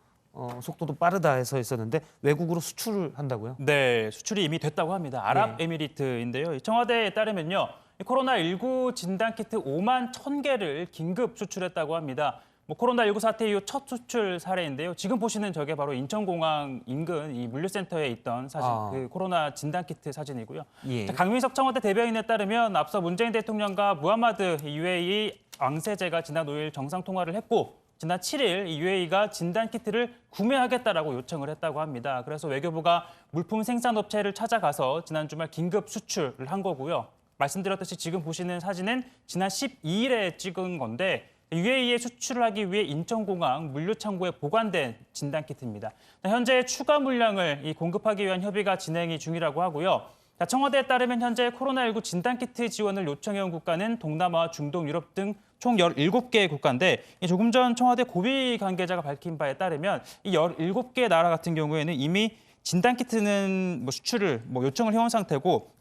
속도도 빠르다 해서 있었는데 외국으로 수출을 한다고요? 네, 수출이 이미 됐다고 합니다. 아랍에미리트인데요. 청와대에 따르면요. 코로나19 진단키트 5만 1,000개를 긴급 수출했다고 합니다. 코로나19 사태 이후 첫 수출 사례인데요. 지금 보시는 저게 바로 인천공항 인근 이 물류센터에 있던 사진, 그 코로나 진단키트 사진이고요. 예. 강민석 청와대 대변인에 따르면 앞서 문재인 대통령과 무하마드 UAE 왕세제가 지난 5일 정상 통화를 했고 지난 7일 이 UAE가 진단키트를 구매하겠다라고 요청을 했다고 합니다. 그래서 외교부가 물품 생산업체를 찾아가서 지난 주말 긴급 수출을 한 거고요. 말씀드렸듯이 지금 보시는 사진은 지난 12일에 찍은 건데 UAE에 수출을 하기 위해 인천공항 물류창고에 보관된 진단키트입니다. 현재 추가 물량을 공급하기 위한 협의가 진행 중이라고 하고요. 청와대에 따르면 현재 코로나19 진단키트 지원을 요청해온 국가는 동남아와 중동, 유럽 등 총 17개 국가인데 조금 전 청와대 고위 관계자가 밝힌 바에 따르면 이 17개 나라 같은 경우에는 이미 진단키트는 수출을 요청을 해온 상태고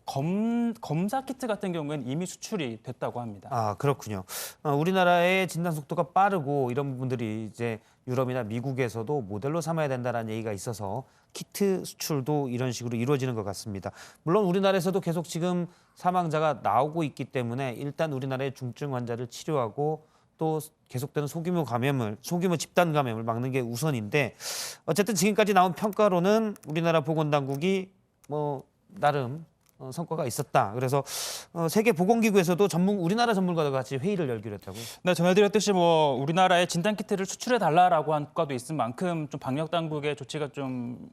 검사 키트 같은 경우에는 이미 수출이 됐다고 합니다. 아, 그렇군요. 우리나라의 진단 속도가 빠르고 이런 부분들이 이제 유럽이나 미국에서도 모델로 삼아야 된다는 얘기가 있어서 키트 수출도 이런 식으로 이루어지는 것 같습니다. 물론 우리나라에서도 계속 지금 사망자가 나오고 있기 때문에 일단 우리나라의 중증 환자를 치료하고 또 계속되는 소규모 집단 감염을 막는 게 우선인데 어쨌든 지금까지 나온 평가로는 우리나라 보건당국이 나름 성과가 있었다. 그래서 세계보건기구에서도 우리나라 전문가들과 같이 회의를 열기로 했다고요. 네, 전해드렸듯이 우리나라에 진단키트를 수출해달라고 한 국가도 있을 만큼 좀 방역당국의 조치가 좀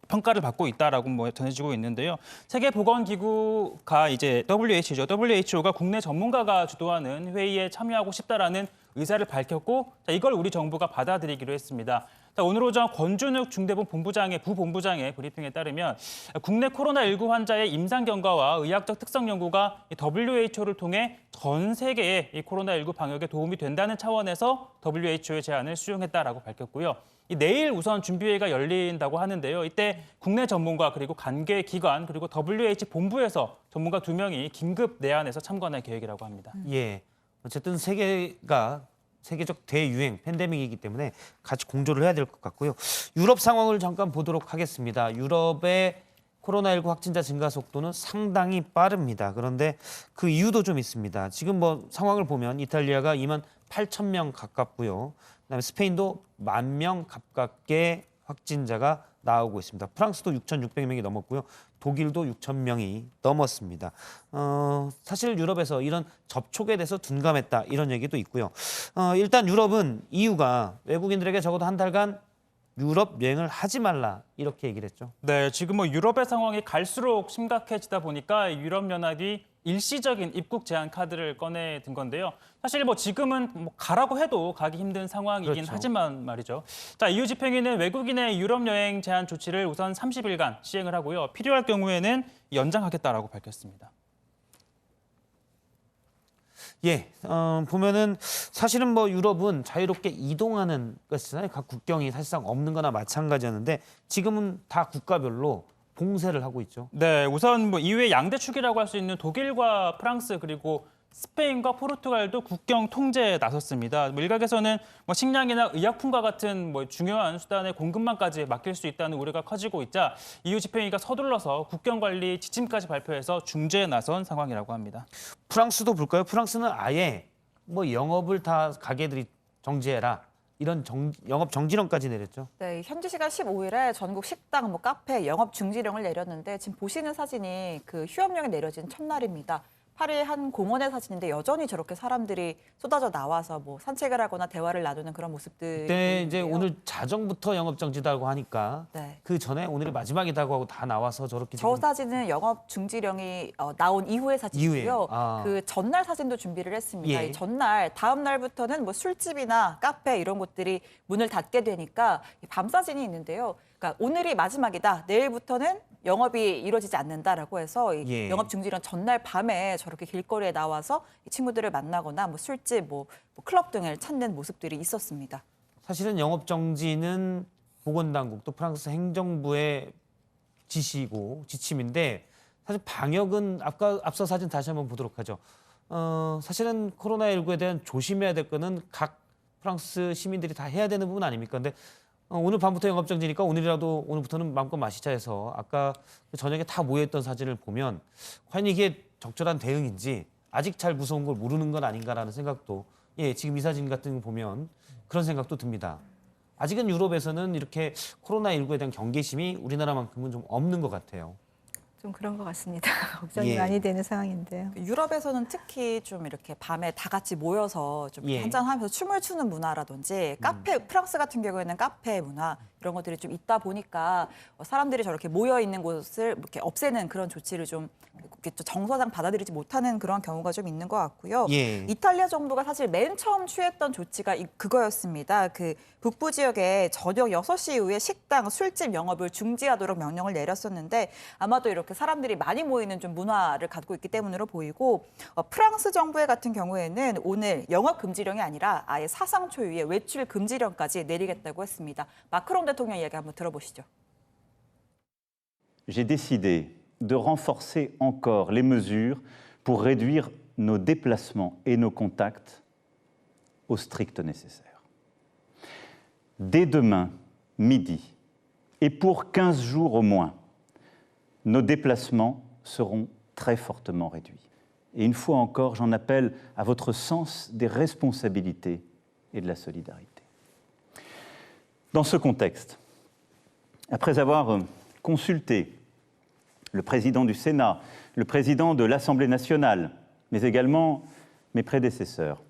평가를 받고 있다라고 전해지고 있는데요. 세계보건기구가 이제 WHO죠. WHO가 국내 전문가가 주도하는 회의에 참여하고 싶다라는 의사를 밝혔고 이걸 우리 정부가 받아들이기로 했습니다. 오늘 오전 권준욱 중대본 부본부장의 브리핑에 따르면 국내 코로나19 환자의 임상 경과와 의학적 특성 연구가 WHO를 통해 전 세계의 이 코로나19 방역에 도움이 된다는 차원에서 WHO의 제안을 수용했다라고 밝혔고요. 내일 우선 준비회의가 열린다고 하는데요. 이때 국내 전문가 그리고 관계 기관 그리고 WHO 본부에서 전문가 2명이 긴급 내한에서 참관할 계획이라고 합니다. 예, 어쨌든 세계적 대유행 팬데믹이기 때문에 같이 공조를 해야 될 것 같고요. 유럽 상황을 잠깐 보도록 하겠습니다. 유럽의 코로나19 확진자 증가 속도는 상당히 빠릅니다. 그런데 그 이유도 좀 있습니다. 지금 상황을 보면 이탈리아가 28,000명 가깝고요. 그다음에 스페인도 10,000명 가깝게 확진자가 나오고 있습니다. 프랑스도 6,600명이 넘었고요. 독일도 6,000명이 넘었습니다. 사실 유럽에서 이런 접촉에 대해서 둔감했다 이런 얘기도 있고요. 일단 유럽은 EU가 외국인들에게 적어도 한 달간 유럽 여행을 하지 말라 이렇게 얘기를 했죠. 네, 지금 유럽의 상황이 갈수록 심각해지다 보니까 유럽연합이 일시적인 입국 제한 카드를 꺼내든 건데요. 사실 지금은 가라고 해도 가기 힘든 상황이긴 그렇죠. 하지만 말이죠. 자, EU 집행위는 외국인의 유럽 여행 제한 조치를 우선 30일간 시행을 하고요. 필요할 경우에는 연장하겠다라고 밝혔습니다. 예, 보면은 사실은 유럽은 자유롭게 이동하는 것이잖아요. 각 국경이 사실상 없는 거나 마찬가지였는데 지금은 다 국가별로 봉쇄를 하고 있죠. 네, 우선 EU의 양대축이라고 할 수 있는 독일과 프랑스 그리고 스페인과 포르투갈도 국경 통제에 나섰습니다. 일각에서는 식량이나 의약품과 같은 중요한 수단의 공급망까지 막힐 수 있다는 우려가 커지고 있자 EU 집행위가 서둘러서 국경 관리 지침까지 발표해서 중재에 나선 상황이라고 합니다. 프랑스도 볼까요? 프랑스는 아예 영업을 다 가게들이 정지해라. 이런 영업 정지령까지 내렸죠. 네, 현지 시간 15일에 전국 식당, 카페 영업 중지령을 내렸는데 지금 보시는 사진이 그 휴업령이 내려진 첫날입니다. 파리의 한 공원의 사진인데 여전히 저렇게 사람들이 쏟아져 나와서 산책을 하거나 대화를 나누는 그런 모습들이 그때 이제 오늘 자정부터 영업 정지다고 하니까 그 전에 오늘이 마지막이다고 하고 다 나와서 저렇게 저 사진은 영업 중지령이 나온 이후의 사진이고요. 그 전날 사진도 준비를 했습니다. 이 전날 다음 날부터는 술집이나 카페 이런 곳들이 문을 닫게 되니까 밤 사진이 있는데요. 그러니까 오늘이 마지막이다. 내일부터는 영업이 이루어지지 않는다라고 해서 영업 중지령 전날 밤에 저렇게 길거리에 나와서 친구들을 만나거나 술집, 클럽 등을 찾는 모습들이 있었습니다. 사실은 영업 정지는 보건당국 또 프랑스 행정부의 지침인데 사실 방역은 앞서 사진 다시 한번 보도록 하죠. 사실은 코로나19에 대한 조심해야 될 거는 각 프랑스 시민들이 다 해야 되는 부분 아닙니까? 근데 오늘 밤부터 영업정지니까 오늘부터는 마음껏 마시자 해서 아까 저녁에 다 모여있던 사진을 보면 과연 이게 적절한 대응인지 아직 잘 무서운 걸 모르는 건 아닌가라는 생각도 지금 이 사진 같은 거 보면 그런 생각도 듭니다. 아직은 유럽에서는 이렇게 코로나19에 대한 경계심이 우리나라만큼은 좀 없는 것 같아요. 좀 그런 것 같습니다. 걱정이 예. 많이 되는 상황인데요. 유럽에서는 특히 좀 이렇게 밤에 다 같이 모여서 좀 예. 한잔하면서 춤을 추는 문화라든지 카페, 프랑스 같은 경우에는 카페 문화 이런 것들이 좀 있다 보니까 사람들이 저렇게 모여 있는 곳을 이렇게 없애는 그런 조치를 좀 이렇게 정서상 받아들이지 못하는 그런 경우가 좀 있는 것 같고요. 예. 이탈리아 정부가 사실 맨 처음 취했던 조치가 그거였습니다. 그 북부 지역에 저녁 6시 이후에 식당, 술집 영업을 중지하도록 명령을 내렸었는데 아마도 이렇게 사람들이 많이 모이는 좀 문화를 갖고 있기 때문으로 보이고 프랑스 정부의 같은 경우에는 오늘 영업 금지령이 아니라 아예 사상 초유의 외출 금지령까지 내리겠다고 했습니다. 마크롱 대통령 이야기 한번 들어보시죠. J'ai décidé de renforcer encore les mesures pour réduire nos déplacements et nos contacts au strict nécessaire. Dès demain midi, et pour 15 jours au moins, nos déplacements seront très fortement réduits. Et une fois encore, j'en appelle à votre sens des responsabilités et de la solidarité. Dans ce contexte, après avoir consulté le président du Sénat, le président de l'Assemblée nationale, mais également mes prédécesseurs,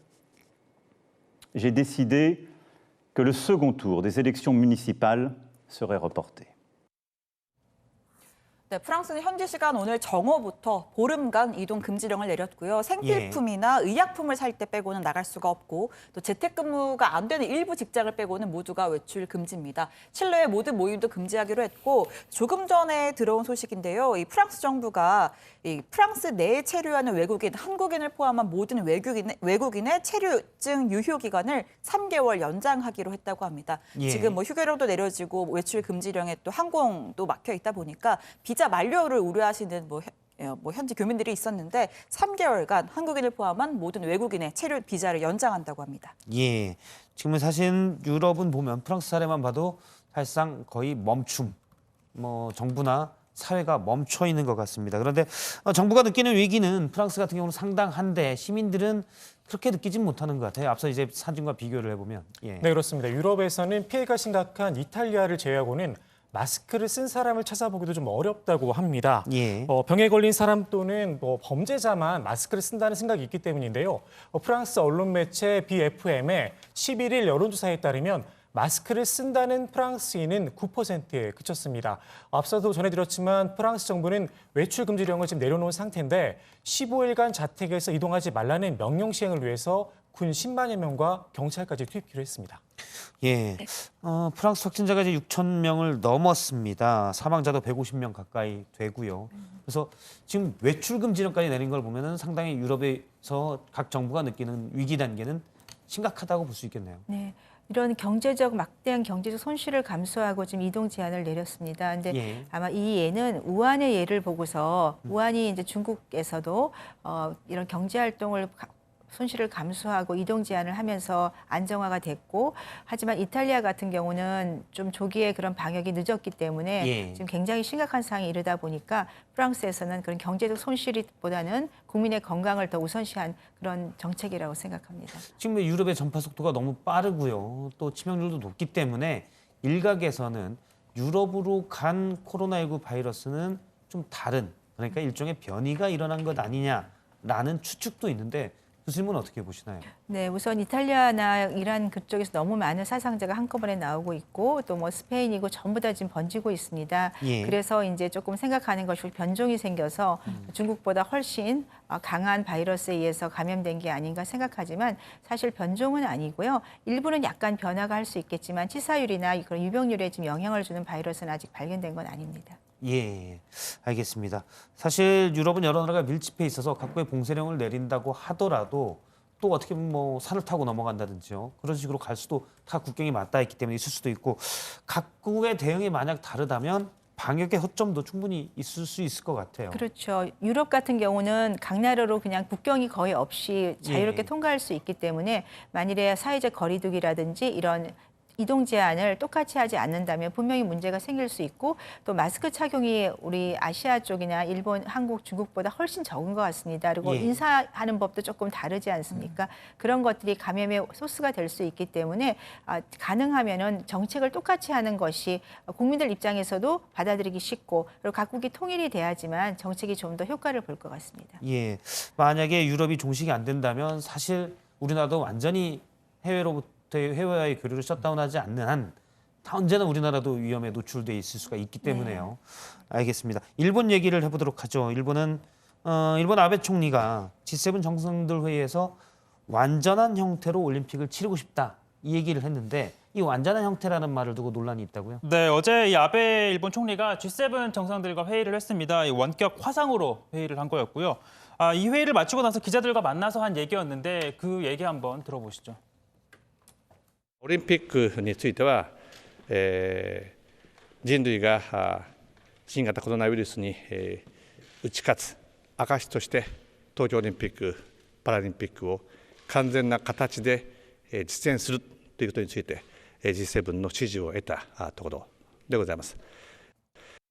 j'ai décidé que le second tour des élections municipales serait reporté. 네, 프랑스는 현지 시간 오늘 정오부터 보름간 이동 금지령을 내렸고요. 생필품이나 의약품을 살 때 빼고는 나갈 수가 없고 또 재택근무가 안 되는 일부 직장을 빼고는 모두가 외출 금지입니다. 실내의 모든 모임도 금지하기로 했고 조금 전에 들어온 소식인데요. 이 프랑스 정부가 이 프랑스 내에 체류하는 외국인, 한국인을 포함한 모든 외국인의 체류증 유효 기간을 3개월 연장하기로 했다고 합니다. 예. 지금 뭐 휴교령도 내려지고 외출 금지령에 또 항공도 막혀 있다 보니까 비자 만료를 우려하시는 현지 교민들이 있었는데 3개월간 한국인을 포함한 모든 외국인의 체류 비자를 연장한다고 합니다. 예, 지금 사실 유럽은 보면 프랑스 사례만 봐도 사실상 거의 멈춤, 정부나 사회가 멈춰 있는 것 같습니다. 그런데 정부가 느끼는 위기는 프랑스 같은 경우는 상당한데 시민들은 그렇게 느끼진 못하는 것 같아요. 앞서 이제 사진과 비교를 해보면. 예. 네, 그렇습니다. 유럽에서는 피해가 심각한 이탈리아를 제외하고는 마스크를 쓴 사람을 찾아보기도 좀 어렵다고 합니다. 예. 병에 걸린 사람 또는 범죄자만 마스크를 쓴다는 생각이 있기 때문인데요. 프랑스 언론 매체 BFM의 11일 여론조사에 따르면 마스크를 쓴다는 프랑스인은 9%에 그쳤습니다. 앞서도 전해드렸지만 프랑스 정부는 외출 금지령을 지금 내려놓은 상태인데 15일간 자택에서 이동하지 말라는 명령 시행을 위해서 군 10만여 명과 경찰까지 투입키로 했습니다. 예, 프랑스 확진자가 이제 6천 명을 넘었습니다. 사망자도 150명 가까이 되고요. 그래서 지금 외출 금지령까지 내린 걸 보면은 상당히 유럽에서 각 정부가 느끼는 위기 단계는 심각하다고 볼 수 있겠네요. 네. 이런 막대한 경제적 손실을 감수하고 지금 이동 제한을 내렸습니다. 근데 예. 아마 이 예는 우한의 예를 보고서 우한이 이제 중국에서도 이런 경제 활동을 손실을 감수하고 이동 제한을 하면서 안정화가 됐고 하지만 이탈리아 같은 경우는 좀 조기에 그런 방역이 늦었기 때문에 예. 지금 굉장히 심각한 상황에 이르다 보니까 프랑스에서는 그런 경제적 손실보다는 국민의 건강을 더 우선시한 그런 정책이라고 생각합니다. 지금 유럽의 전파 속도가 너무 빠르고요. 또 치명률도 높기 때문에 일각에서는 유럽으로 간 코로나19 바이러스는 좀 다른, 그러니까 일종의 변이가 일어난 것 아니냐라는 추측도 있는데 교수님은 어떻게 보시나요? 네, 우선 이탈리아나 이란 그쪽에서 너무 많은 사상자가 한꺼번에 나오고 있고 또 스페인이고 전부 다 지금 번지고 있습니다. 예. 그래서 이제 조금 생각하는 것이 변종이 생겨서 중국보다 훨씬 강한 바이러스에 의해서 감염된 게 아닌가 생각하지만 사실 변종은 아니고요. 일부는 약간 변화가 할 수 있겠지만 치사율이나 그런 유병률에 지금 영향을 주는 바이러스는 아직 발견된 건 아닙니다. 예, 알겠습니다. 사실 유럽은 여러 나라가 밀집해 있어서 각국의 봉쇄령을 내린다고 하더라도 또 어떻게 보면 산을 타고 넘어간다든지요. 그런 식으로 갈 수도 다 국경이 맞닿아 있기 때문에 있을 수도 있고 각국의 대응이 만약 다르다면 방역의 허점도 충분히 있을 수 있을 것 같아요. 그렇죠. 유럽 같은 경우는 각 나라로 그냥 국경이 거의 없이 자유롭게 통과할 수 있기 때문에 만일에 사회적 거리두기라든지 이런 이동 제한을 똑같이 하지 않는다면 분명히 문제가 생길 수 있고 또 마스크 착용이 우리 아시아 쪽이나 일본, 한국, 중국보다 훨씬 적은 것 같습니다. 그리고 예. 인사하는 법도 조금 다르지 않습니까? 그런 것들이 감염의 소스가 될 수 있기 때문에 가능하면은 정책을 똑같이 하는 것이 국민들 입장에서도 받아들이기 쉽고 그리고 각국이 통일이 돼야지만 정책이 좀 더 효과를 볼 것 같습니다. 예, 만약에 유럽이 종식이 안 된다면 사실 우리나라도 완전히 해외와의 교류를 셧다운하지 않는 한 언제나 우리나라도 위험에 노출돼 있을 수가 있기 때문에요. 알겠습니다. 일본 얘기를 해보도록 하죠. 일본 아베 총리가 G7 정상들 회의에서 완전한 형태로 올림픽을 치르고 싶다 이 얘기를 했는데 이 완전한 형태라는 말을 두고 논란이 있다고요? 네, 어제 이 아베 일본 총리가 G7 정상들과 회의를 했습니다. 이 원격 화상으로 회의를 한 거였고요. 이 회의를 마치고 나서 기자들과 만나서 한 얘기였는데 그 얘기 한번 들어보시죠. オリンピックについては、人類が新型コロナウイルスに、打ち勝つ証として東京オリンピック・パラリンピックを完全な形で実現するということについて G7 の支持を得たところでございます。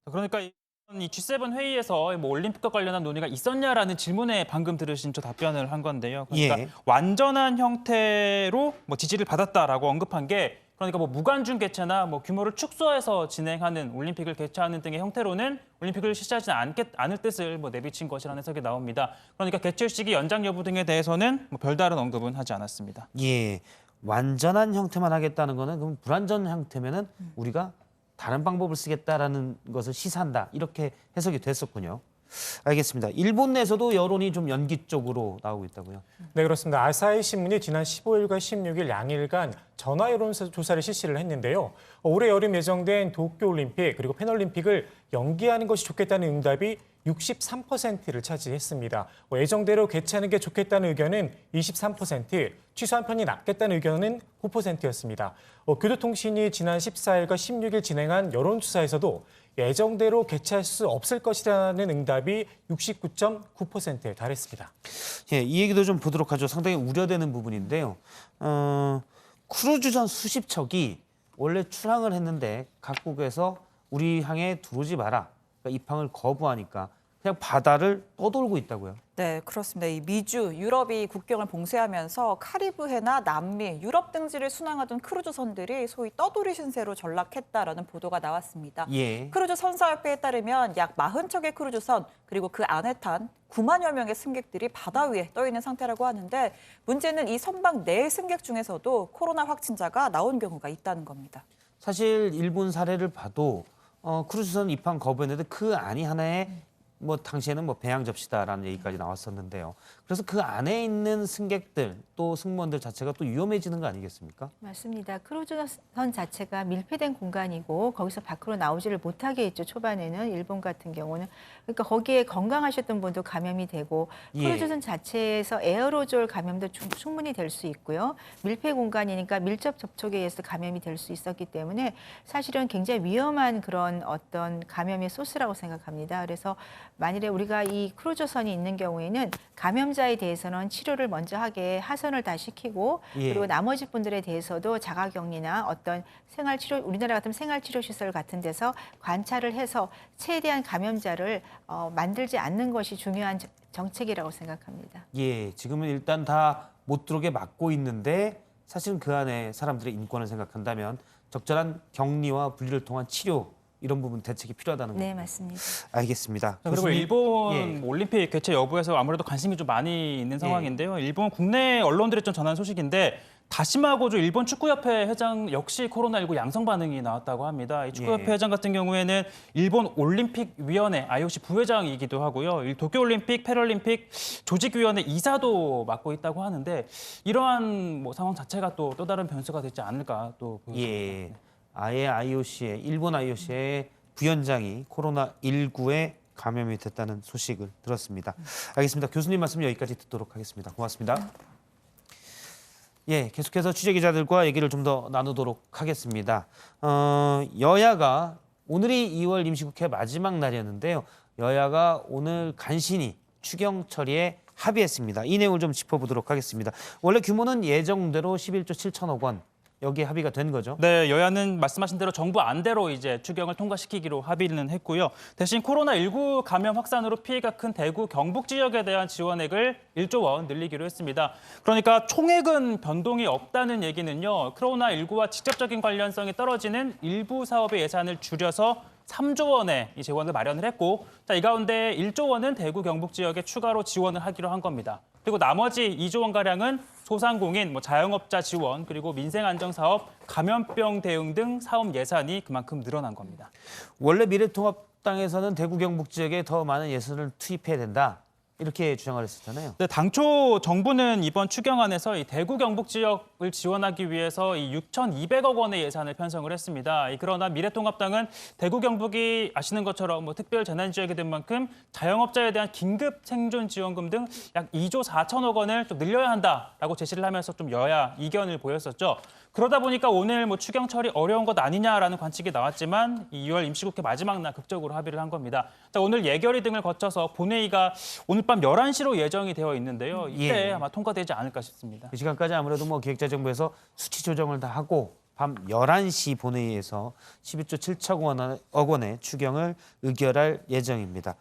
그러니까 이 G7 회의에서 뭐 올림픽과 관련한 논의가 있었냐라는 질문에 방금 들으신 저 답변을 한 건데요. 그러니까 예. 완전한 형태로 뭐 지지를 받았다라고 언급한 게 그러니까 뭐 무관중 개최나 뭐 규모를 축소해서 진행하는 올림픽을 개최하는 등의 형태로는 올림픽을 실시하지 않을 뜻을 뭐 내비친 것이라는 해석이 나옵니다. 그러니까 개최 시기 연장 여부 등에 대해서는 뭐 별다른 언급은 하지 않았습니다. 예, 완전한 형태만 하겠다는 거는 그럼 불완전 형태면은 우리가 다른 방법을 쓰겠다라는 것을 시사한다 이렇게 해석이 됐었군요. 알겠습니다. 일본 내에서도 여론이 좀 연기 쪽으로 나오고 있다고요? 네, 그렇습니다. 아사히 신문이 지난 15일과 16일 양일간 전화 여론조사를 실시를 했는데요. 올해 여름 예정된 도쿄올림픽 그리고 팬올림픽을 연기하는 것이 좋겠다는 응답이 63%를 차지했습니다. 예정대로 개최하는 게 좋겠다는 의견은 23%, 취소한 편이 낫겠다는 의견은 9%였습니다. 교도통신이 지난 14일과 16일 진행한 여론조사에서도 예정대로 개최할 수 없을 것이라는 응답이 69.9%에 달했습니다. 예, 이 얘기도 좀 보도록 하죠. 상당히 우려되는 부분인데요. 크루즈선 수십 척이 원래 출항을 했는데 각국에서 우리 항에 들어오지 마라. 그러니까 입항을 거부하니까 그냥 바다를 떠돌고 있다고요. 네, 그렇습니다. 이 미주, 유럽이 국경을 봉쇄하면서 카리브해나 남미, 유럽 등지를 순항하던 크루즈선들이 소위 떠돌이 신세로 전락했다라는 보도가 나왔습니다. 예. 크루즈 선사협회에 따르면 약 40척의 크루즈선 그리고 그 안에 탄 9만여 명의 승객들이 바다 위에 떠 있는 상태라고 하는데 문제는 이 선박 내 승객 중에서도 코로나 확진자가 나온 경우가 있다는 겁니다. 사실 일본 사례를 봐도 크루즈선 입항 거부했는데 그 안이 하나의 뭐 당시에는 뭐 배양 접시다라는 얘기까지 나왔었는데요. 그래서 그 안에 있는 승객들 또 승무원들 자체가 또 위험해지는 거 아니겠습니까? 맞습니다. 크루즈선 자체가 밀폐된 공간이고 거기서 밖으로 나오지를 못하게 했죠. 초반에는 일본 같은 경우는. 그러니까 거기에 건강하셨던 분도 감염이 되고 크루즈선 자체에서 에어로졸 감염도 충분히 될 수 있고요. 밀폐 공간이니까 밀접 접촉에 의해서 감염이 될 수 있었기 때문에 사실은 굉장히 위험한 그런 어떤 감염의 소스라고 생각합니다. 그래서 만일에 우리가 이 크루즈선이 있는 경우에는 감염자에 대해서는 치료를 먼저 하게 하선을 다 시키고 그리고 나머지 분들에 대해서도 자가격리나 어떤 생활치료 우리나라 같은 생활치료시설 같은 데서 관찰을 해서 최대한 감염자를 만들지 않는 것이 중요한 정책이라고 생각합니다. 예, 지금은 일단 다 못 들어오게 막고 있는데 사실은 그 안에 사람들의 인권을 생각한다면 적절한 격리와 분리를 통한 치료 이런 부분 대책이 필요하다는 거죠. 네, 맞습니다. 알겠습니다. 그리고 교수님, 일본 올림픽 개최 여부에서 아무래도 관심이 좀 많이 있는 상황인데요. 일본 국내 언론들이 좀 전한 소식인데 다시마고조 일본 축구협회 회장 역시 코로나19 양성 반응이 나왔다고 합니다. 이 축구협회 회장 같은 경우에는 일본 올림픽위원회 IOC 부회장이기도 하고요. 도쿄올림픽, 패럴림픽 조직위원회 이사도 맡고 있다고 하는데 이러한 뭐 상황 자체가 또 다른 변수가 되지 않을까 또 보여집니다. 아예 IOC의 일본 IOC의 부위원장이 코로나19에 감염이 됐다는 소식을 들었습니다. 알겠습니다. 교수님 말씀 여기까지 듣도록 하겠습니다. 고맙습니다. 예, 계속해서 취재 기자들과 얘기를 좀 더 나누도록 하겠습니다. 여야가 오늘이 2월 임시국회 마지막 날이었는데요. 여야가 오늘 간신히 추경 처리에 합의했습니다. 이 내용을 좀 짚어보도록 하겠습니다. 원래 규모는 예정대로 11조 7천억 원 여기에 합의가 된 거죠. 네, 여야는 말씀하신 대로 정부 안대로 이제 추경을 통과시키기로 합의는 했고요. 대신 코로나19 감염 확산으로 피해가 큰 대구, 경북 지역에 대한 지원액을 1조 원 늘리기로 했습니다. 그러니까 총액은 변동이 없다는 얘기는요. 코로나19와 직접적인 관련성이 떨어지는 일부 사업의 예산을 줄여서 3조 원의 이 재원을 마련을 했고, 이 가운데 1조 원은 대구, 경북 지역에 추가로 지원을 하기로 한 겁니다. 그리고 나머지 2조 원가량은 소상공인, 자영업자 지원, 그리고 민생안정사업, 감염병 대응 등 사업 예산이 그만큼 늘어난 겁니다. 원래 미래통합당에서는 대구, 경북 지역에 더 많은 예산을 투입해야 된다. 이렇게 주장을 했었잖아요. 네, 당초 정부는 이번 추경안에서 이 대구 경북 지역을 지원하기 위해서 이 6,200억 원의 예산을 편성을 했습니다. 그러나 미래통합당은 대구 경북이 아시는 것처럼 특별 재난 지역이 된 만큼 자영업자에 대한 긴급 생존 지원금 등 약 2조 4천억 원을 좀 늘려야 한다라고 제시를 하면서 좀 여야 이견을 보였었죠. 그러다 보니까 오늘 추경 처리 어려운 것 아니냐라는 관측이 나왔지만 이 2월 임시국회 마지막 날 극적으로 합의를 한 겁니다. 자, 오늘 예결위 등을 거쳐서 본회의가 오늘 밤 11시로 예정이 되어 있는데요. 이때 아마 통과되지 않을까 싶습니다. 그 시간까지 아무래도 기획재정부에서 수치 조정을 다 하고 밤 11시 본회의에서 11조 7천억 원의 추경을 의결할 예정입니다.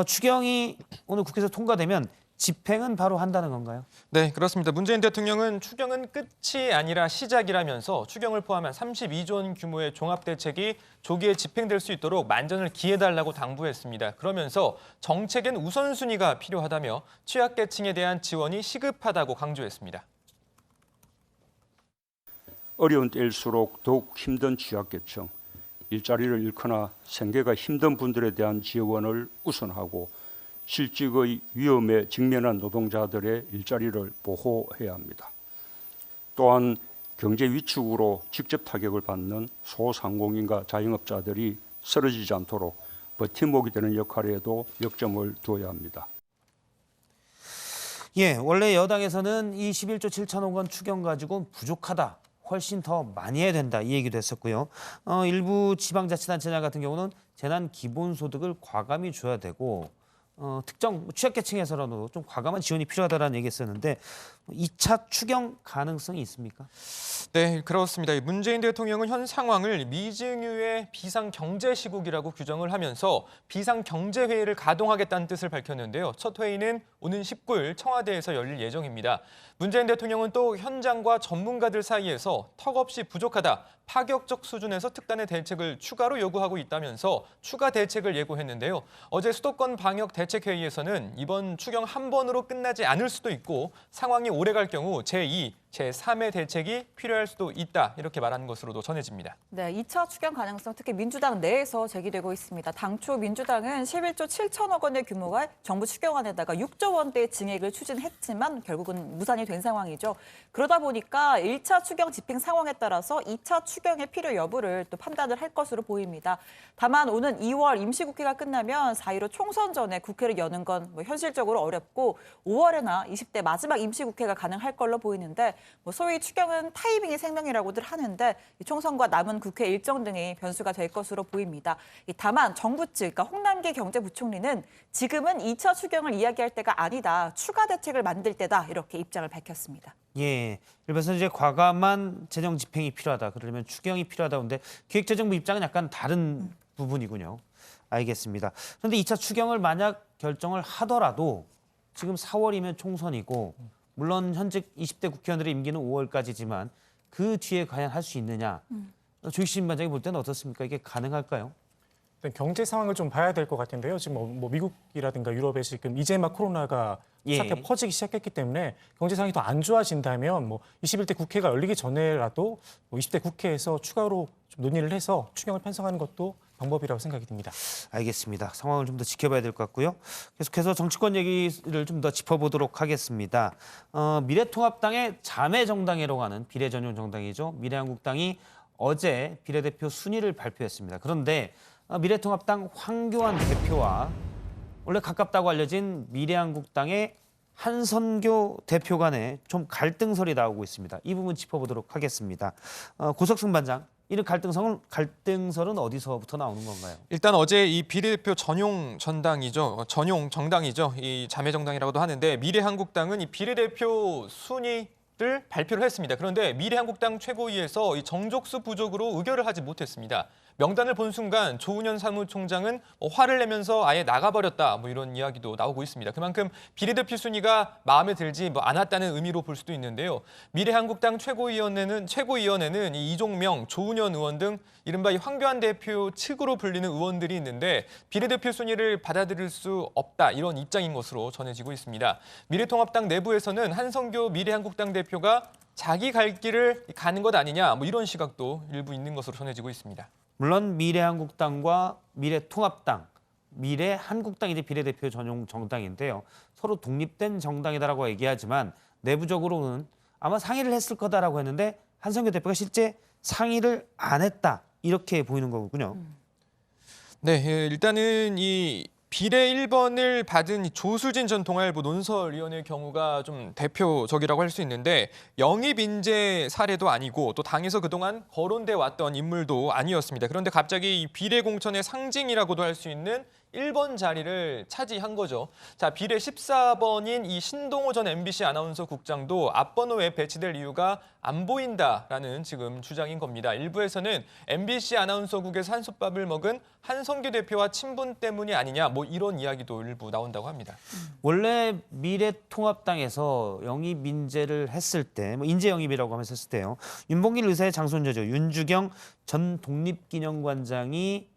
추경이 오늘 국회에서 통과되면 집행은 바로 한다는 건가요? 네, 그렇습니다. 문재인 대통령은 추경은 끝이 아니라 시작이라면서 추경을 포함한 32조 원 규모의 종합대책이 조기에 집행될 수 있도록 만전을 기해달라고 당부했습니다. 그러면서 정책엔 우선순위가 필요하다며 취약계층에 대한 지원이 시급하다고 강조했습니다. 어려운 때일수록 더욱 힘든 취약계층, 일자리를 잃거나 생계가 힘든 분들에 대한 지원을 우선하고 실직의 위험에 직면한 노동자들의 일자리를 보호해야 합니다. 또한 경제 위축으로 직접 타격을 받는 소상공인과 자영업자들이 쓰러지지 않도록 버팀목이 되는 역할에도 역점을 두어야 합니다. 예, 원래 여당에서는 이 11조 7천억 원 추경 가지고 부족하다. 훨씬 더 많이 해야 된다. 이 얘기도 했었고요. 일부 지방자치단체장 같은 경우는 재난 기본소득을 과감히 줘야 되고 특정 취약계층에서라도 좀 과감한 지원이 필요하다라는 얘기했었는데 2차 추경 가능성이 있습니까? 네, 그렇습니다. 문재인 대통령은 현 상황을 미증유의 비상경제시국이라고 규정을 하면서 비상경제회의를 가동하겠다는 뜻을 밝혔는데요. 첫 회의는 오는 19일 청와대에서 열릴 예정입니다. 문재인 대통령은 또 현장과 전문가들 사이에서 턱없이 부족하다, 파격적 수준에서 특단의 대책을 추가로 요구하고 있다면서 추가 대책을 예고했는데요. 어제 수도권 방역대책회의에서는 이번 추경 한 번으로 끝나지 않을 수도 있고 상황이 오래갈 경우 제2, 제3의 대책이 필요할 수도 있다. 이렇게 말하는 것으로도 전해집니다. 네, 2차 추경 가능성 특히 민주당 내에서 제기되고 있습니다. 당초 민주당은 11조 7천억 원의 규모가 정부 추경안에다가 6조 원대의 증액을 추진했지만 결국은 무산이 된 상황이죠. 그러다 보니까 1차 추경 집행 상황에 따라서 2차 추경의 필요 여부를 또 판단을 할 것으로 보입니다. 다만 오는 2월 임시국회가 끝나면 4.15 총선 전에 국회를 여는 건 현실적으로 어렵고 5월에나 20대 마지막 임시국회가 가능할 걸로 보이는데 소위 추경은 타이밍이 생명이라고들 하는데 총선과 남은 국회 일정 등이 변수가 될 것으로 보입니다. 다만 정부 측, 그러니까 홍남기 경제부총리는 지금은 2차 추경을 이야기할 때가 아니다. 추가 대책을 만들 때다. 이렇게 입장을 밝혔습니다. 예, 일반적으로 이제 과감한 재정 집행이 필요하다. 그러려면 추경이 필요하다. 근데 기획재정부 입장은 약간 다른 부분이군요. 알겠습니다. 그런데 2차 추경을 만약 결정을 하더라도 지금 4월이면 총선이고 물론 현직 20대 국회의원들의 임기는 5월까지지만 그 뒤에 과연 할 수 있느냐. 조희신 반장이 볼 때는 어떻습니까? 이게 가능할까요? 경제 상황을 좀 봐야 될 것 같은데요. 지금 미국이라든가 유럽에 지금 이제 막 코로나가 사태 퍼지기 시작했기 때문에 경제 상황이 더 안 좋아진다면 21대 국회가 열리기 전에라도 20대 국회에서 추가로 좀 논의를 해서 추경을 편성하는 것도 방법이라고 생각이 듭니다. 알겠습니다. 상황을 좀 더 지켜봐야 될 것 같고요. 계속해서 정치권 얘기를 좀 더 짚어보도록 하겠습니다. 미래통합당의 자매 정당이라고 하는 비례 전용 정당이죠. 미래한국당이 어제 비례대표 순위를 발표했습니다. 그런데 미래통합당 황교안 대표와 원래 가깝다고 알려진 미래한국당의 한선교 대표 간에 좀 갈등설이 나오고 있습니다. 이 부분 짚어보도록 하겠습니다. 고석승 반장, 이런 갈등설은 어디서부터 나오는 건가요? 일단 어제 이 비례대표 전용 정당이죠. 이 자매정당이라고도 하는데 미래한국당은 이 비례대표 순위 를 발표를 했습니다. 그런데 미래한국당 최고위에서 이 정족수 부족으로 의결을 하지 못했습니다. 명단을 본 순간 조은현 사무총장은 화를 내면서 아예 나가버렸다 이런 이야기도 나오고 있습니다. 그만큼 비례대표 순위가 마음에 들지 않았다는 의미로 볼 수도 있는데요. 미래한국당 최고위원회는 이 이종명, 조은현 의원 등 이른바 이 황교안 대표 측으로 불리는 의원들이 있는데 비례대표 순위를 받아들일 수 없다 이런 입장인 것으로 전해지고 있습니다. 미래통합당 내부에서는 한성교 미래한국당 대표가 자기 갈 길을 가는 것 아니냐 이런 시각도 일부 있는 것으로 전해지고 있습니다. 물론 미래한국당과 미래통합당, 미래한국당이 이제 비례대표 전용 정당인데요. 서로 독립된 정당이다라고 얘기하지만 내부적으로는 아마 상의를 했을 거다라고 했는데 한성교 대표가 실제 상의를 안 했다 이렇게 보이는 거군요. 네, 일단은 이 비례 1번을 받은 조수진 전 동아일보 논설위원의 경우가 좀 대표적이라고 할 수 있는데 영입 인재 사례도 아니고 또 당에서 그동안 거론돼 왔던 인물도 아니었습니다. 그런데 갑자기 이 비례 공천의 상징이라고도 할 수 있는 1번 자리를 차지한 거죠. 자, 비례 14번인 이 신동호 전 MBC 아나운서 국장도 앞번호에 배치될 이유가 안 보인다라는 지금 주장인 겁니다. 일부에서는 MBC 아나운서국에서 한솥밥을 먹은 한성규 대표와 친분 때문이 아니냐 이런 이야기도 일부 나온다고 합니다. 원래 미래통합당에서 영입 인재를 했을 때 인재 영입이라고 하면서 했을 때요. 윤봉길 의사의 장손녀죠. 윤주경 전 독립기념관장이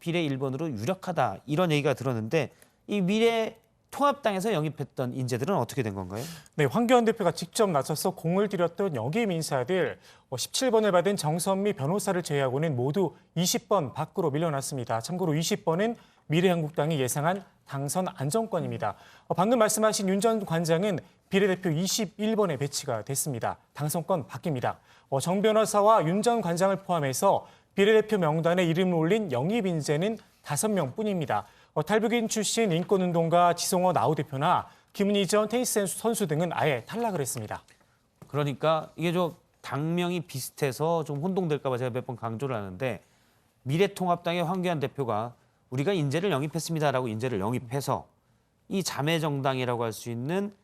비례 1번으로 유력하다 이런 얘기가 들었는데 이 미래통합당에서 영입했던 인재들은 어떻게 된 건가요? 네, 황교안 대표가 직접 나서서 공을 들였던 영입 인사들 17번을 받은 정선미 변호사를 제외하고는 모두 20번 밖으로 밀려났습니다. 참고로 20번은 미래한국당이 예상한 당선 안정권입니다. 방금 말씀하신 윤 전 관장은 비례대표 21번에 배치가 됐습니다. 당선권 바뀝니다. 정 변호사와 윤 전 관장을 포함해서 비례대표 명단에 이름을 올린 영입 인재는 5명뿐입니다. 탈북인 출신 인권운동가 지성호 나우 대표나 김은희 전 테니스 선수 등은 아예 탈락을 했습니다. 그러니까 이게 좀 당명이 비슷해서 좀 혼동될까 봐 제가 몇 번 강조를 하는데 미래통합당의 황교안 대표가 우리가 인재를 영입했습니다라고 인재를 영입해서 이 자매 정당이라고 할 수 있는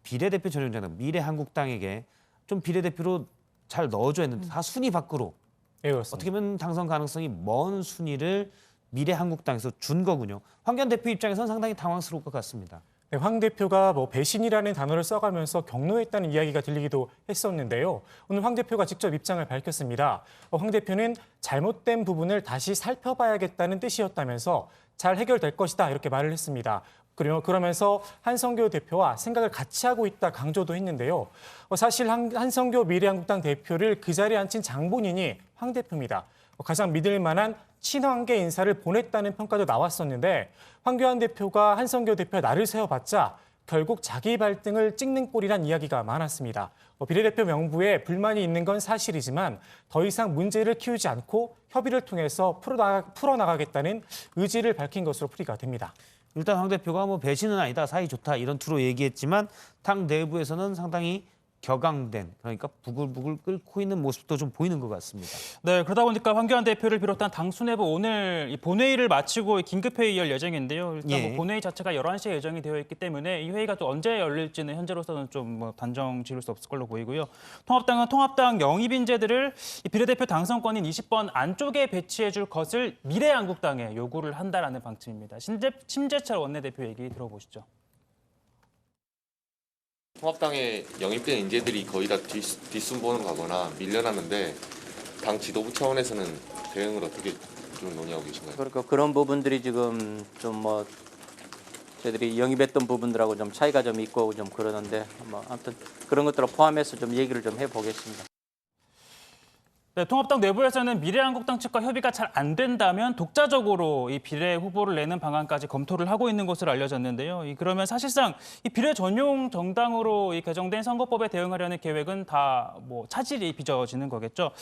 비례대표 전용 정당 미래한국당에게 좀 비례대표로 잘 넣어줘야 했는데 다 순위 밖으로 네, 어떻게 보면 당선 가능성이 먼 순위를 미래한국당에서 준 거군요. 황교안 대표 입장에서는 상당히 당황스러울 것 같습니다. 네, 황 대표가 배신이라는 단어를 써가면서 격노했다는 이야기가 들리기도 했었는데요. 오늘 황 대표가 직접 입장을 밝혔습니다. 황 대표는 잘못된 부분을 다시 살펴봐야겠다는 뜻이었다면서 잘 해결될 것이다 이렇게 말을 했습니다. 그러면서 한성교 대표와 생각을 같이 하고 있다 강조도 했는데요. 사실 한성교 미래한국당 대표를 그 자리에 앉힌 장본인이 황 대표입니다. 가장 믿을 만한 친환계 인사를 보냈다는 평가도 나왔었는데 황교안 대표가 한성교 대표의 날을 세워봤자 결국 자기 발등을 찍는 꼴이란 이야기가 많았습니다. 비례대표 명부에 불만이 있는 건 사실이지만 더 이상 문제를 키우지 않고 협의를 통해서 풀어나가겠다는 의지를 밝힌 것으로 풀이가 됩니다. 일단 황 대표가 배신은 아니다, 사이 좋다 이런 투로 얘기했지만 당 내부에서는 상당히 격앙된 그러니까 부글부글 끓고 있는 모습도 좀 보이는 것 같습니다. 네, 그러다 보니까 황교안 대표를 비롯한 당 수뇌부 오늘 이 본회의를 마치고 긴급회의 열 예정인데요. 일단 본회의 자체가 11시에 예정이 되어 있기 때문에 이 회의가 또 언제 열릴지는 현재로서는 좀 단정 지을 수 없을 걸로 보이고요. 통합당은 통합당 영입 인재들을 이 비례대표 당선권인 20번 안쪽에 배치해 줄 것을 미래한국당에 요구를 한다라는 방침입니다. 심재철 원내대표 얘기 들어보시죠. 통합당에 영입된 인재들이 거의 다 뒷순보는 가거나 밀려나는데 당 지도부 차원에서는 대응을 어떻게 좀 논의하고 계신가요? 그러니까 그런 부분들이 지금 좀 저희들이 영입했던 부분들하고 좀 차이가 좀 있고 좀 그러는데 아무튼 그런 것들을 포함해서 좀 얘기를 좀 해보겠습니다. 네, 통합당 내부에서는 미래한국당 측과 협의가 잘 안 된다면 독자적으로 이 비례 후보를 내는 방안까지 검토를 하고 있는 것으로 알려졌는데요. 그러면 사실상 이 비례 전용 정당으로 이 개정된 선거법에 대응하려는 계획은 다 차질이 빚어지는 거겠죠.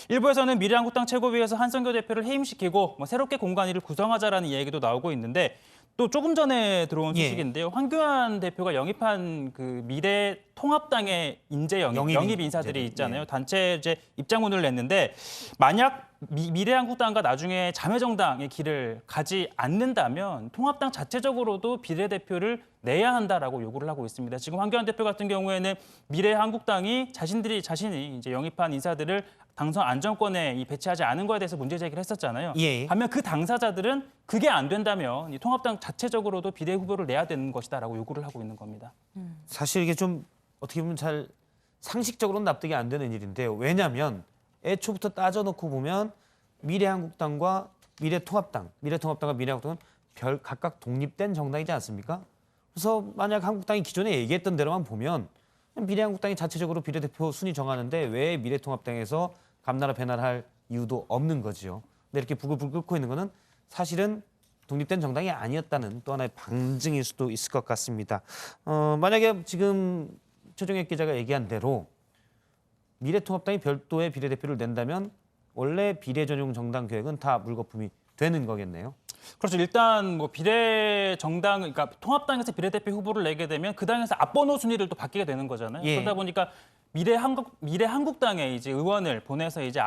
일부에서는 미래한국당 최고위에서 한성교 대표를 해임시키고 새롭게 공관위를 구성하자라는 얘기도 나오고 있는데 또 조금 전에 들어온 예. 소식인데요. 황교안 대표가 영입한 그 미래통합당의 인재 영입 인사들이 있잖아요. 단체 이제 입장문을 냈는데 만약 미래한국당과 나중에 자매정당의 길을 가지 않는다면 통합당 자체적으로도 비례대표를 내야 한다라고 요구를 하고 있습니다. 지금 황교안 대표 같은 경우에는 미래한국당이 자신이 이제 영입한 인사들을 당선 안정권에 배치하지 않은 거에 대해서 문제 제기를 했었잖아요. 예. 반면 그 당사자들은 그게 안 된다면 이 통합당 자체적으로도 비례 후보를 내야 되는 것이다라고 요구를 하고 있는 겁니다. 사실 이게 좀 어떻게 보면 잘 상식적으로는 납득이 안 되는 일인데요. 왜냐하면 애초부터 따져놓고 보면 미래한국당과 미래통합당과 미래한국당은 각각 독립된 정당이지 않습니까? 그래서 만약 한국당이 기존에 얘기했던 대로만 보면 미래한국당이 자체적으로 비례대표 순위 정하는데 왜 미래통합당에서 감나라 배나라할 이유도 없는 거지요. 근데 이렇게 부글부글 끓고 있는 거는 사실은 독립된 정당이 아니었다는 또 하나의 방증일 수도 있을 것 같습니다. 만약에 지금 최종혁 기자가 얘기한 대로 미래통합당이 별도의 비례대표를 낸다면 원래 비례 전용 정당 계획은 다 물거품이 되는 거겠네요. 그렇죠. 일단 뭐 비례 정당, 그러니까 통합당에서 비례대표 후보를 내게 되면 그 당에서 앞번호 순위를 또 바뀌게 되는 거잖아요. 예. 그러다 보니까 미래한국당에 이제 의원을 보내서 이제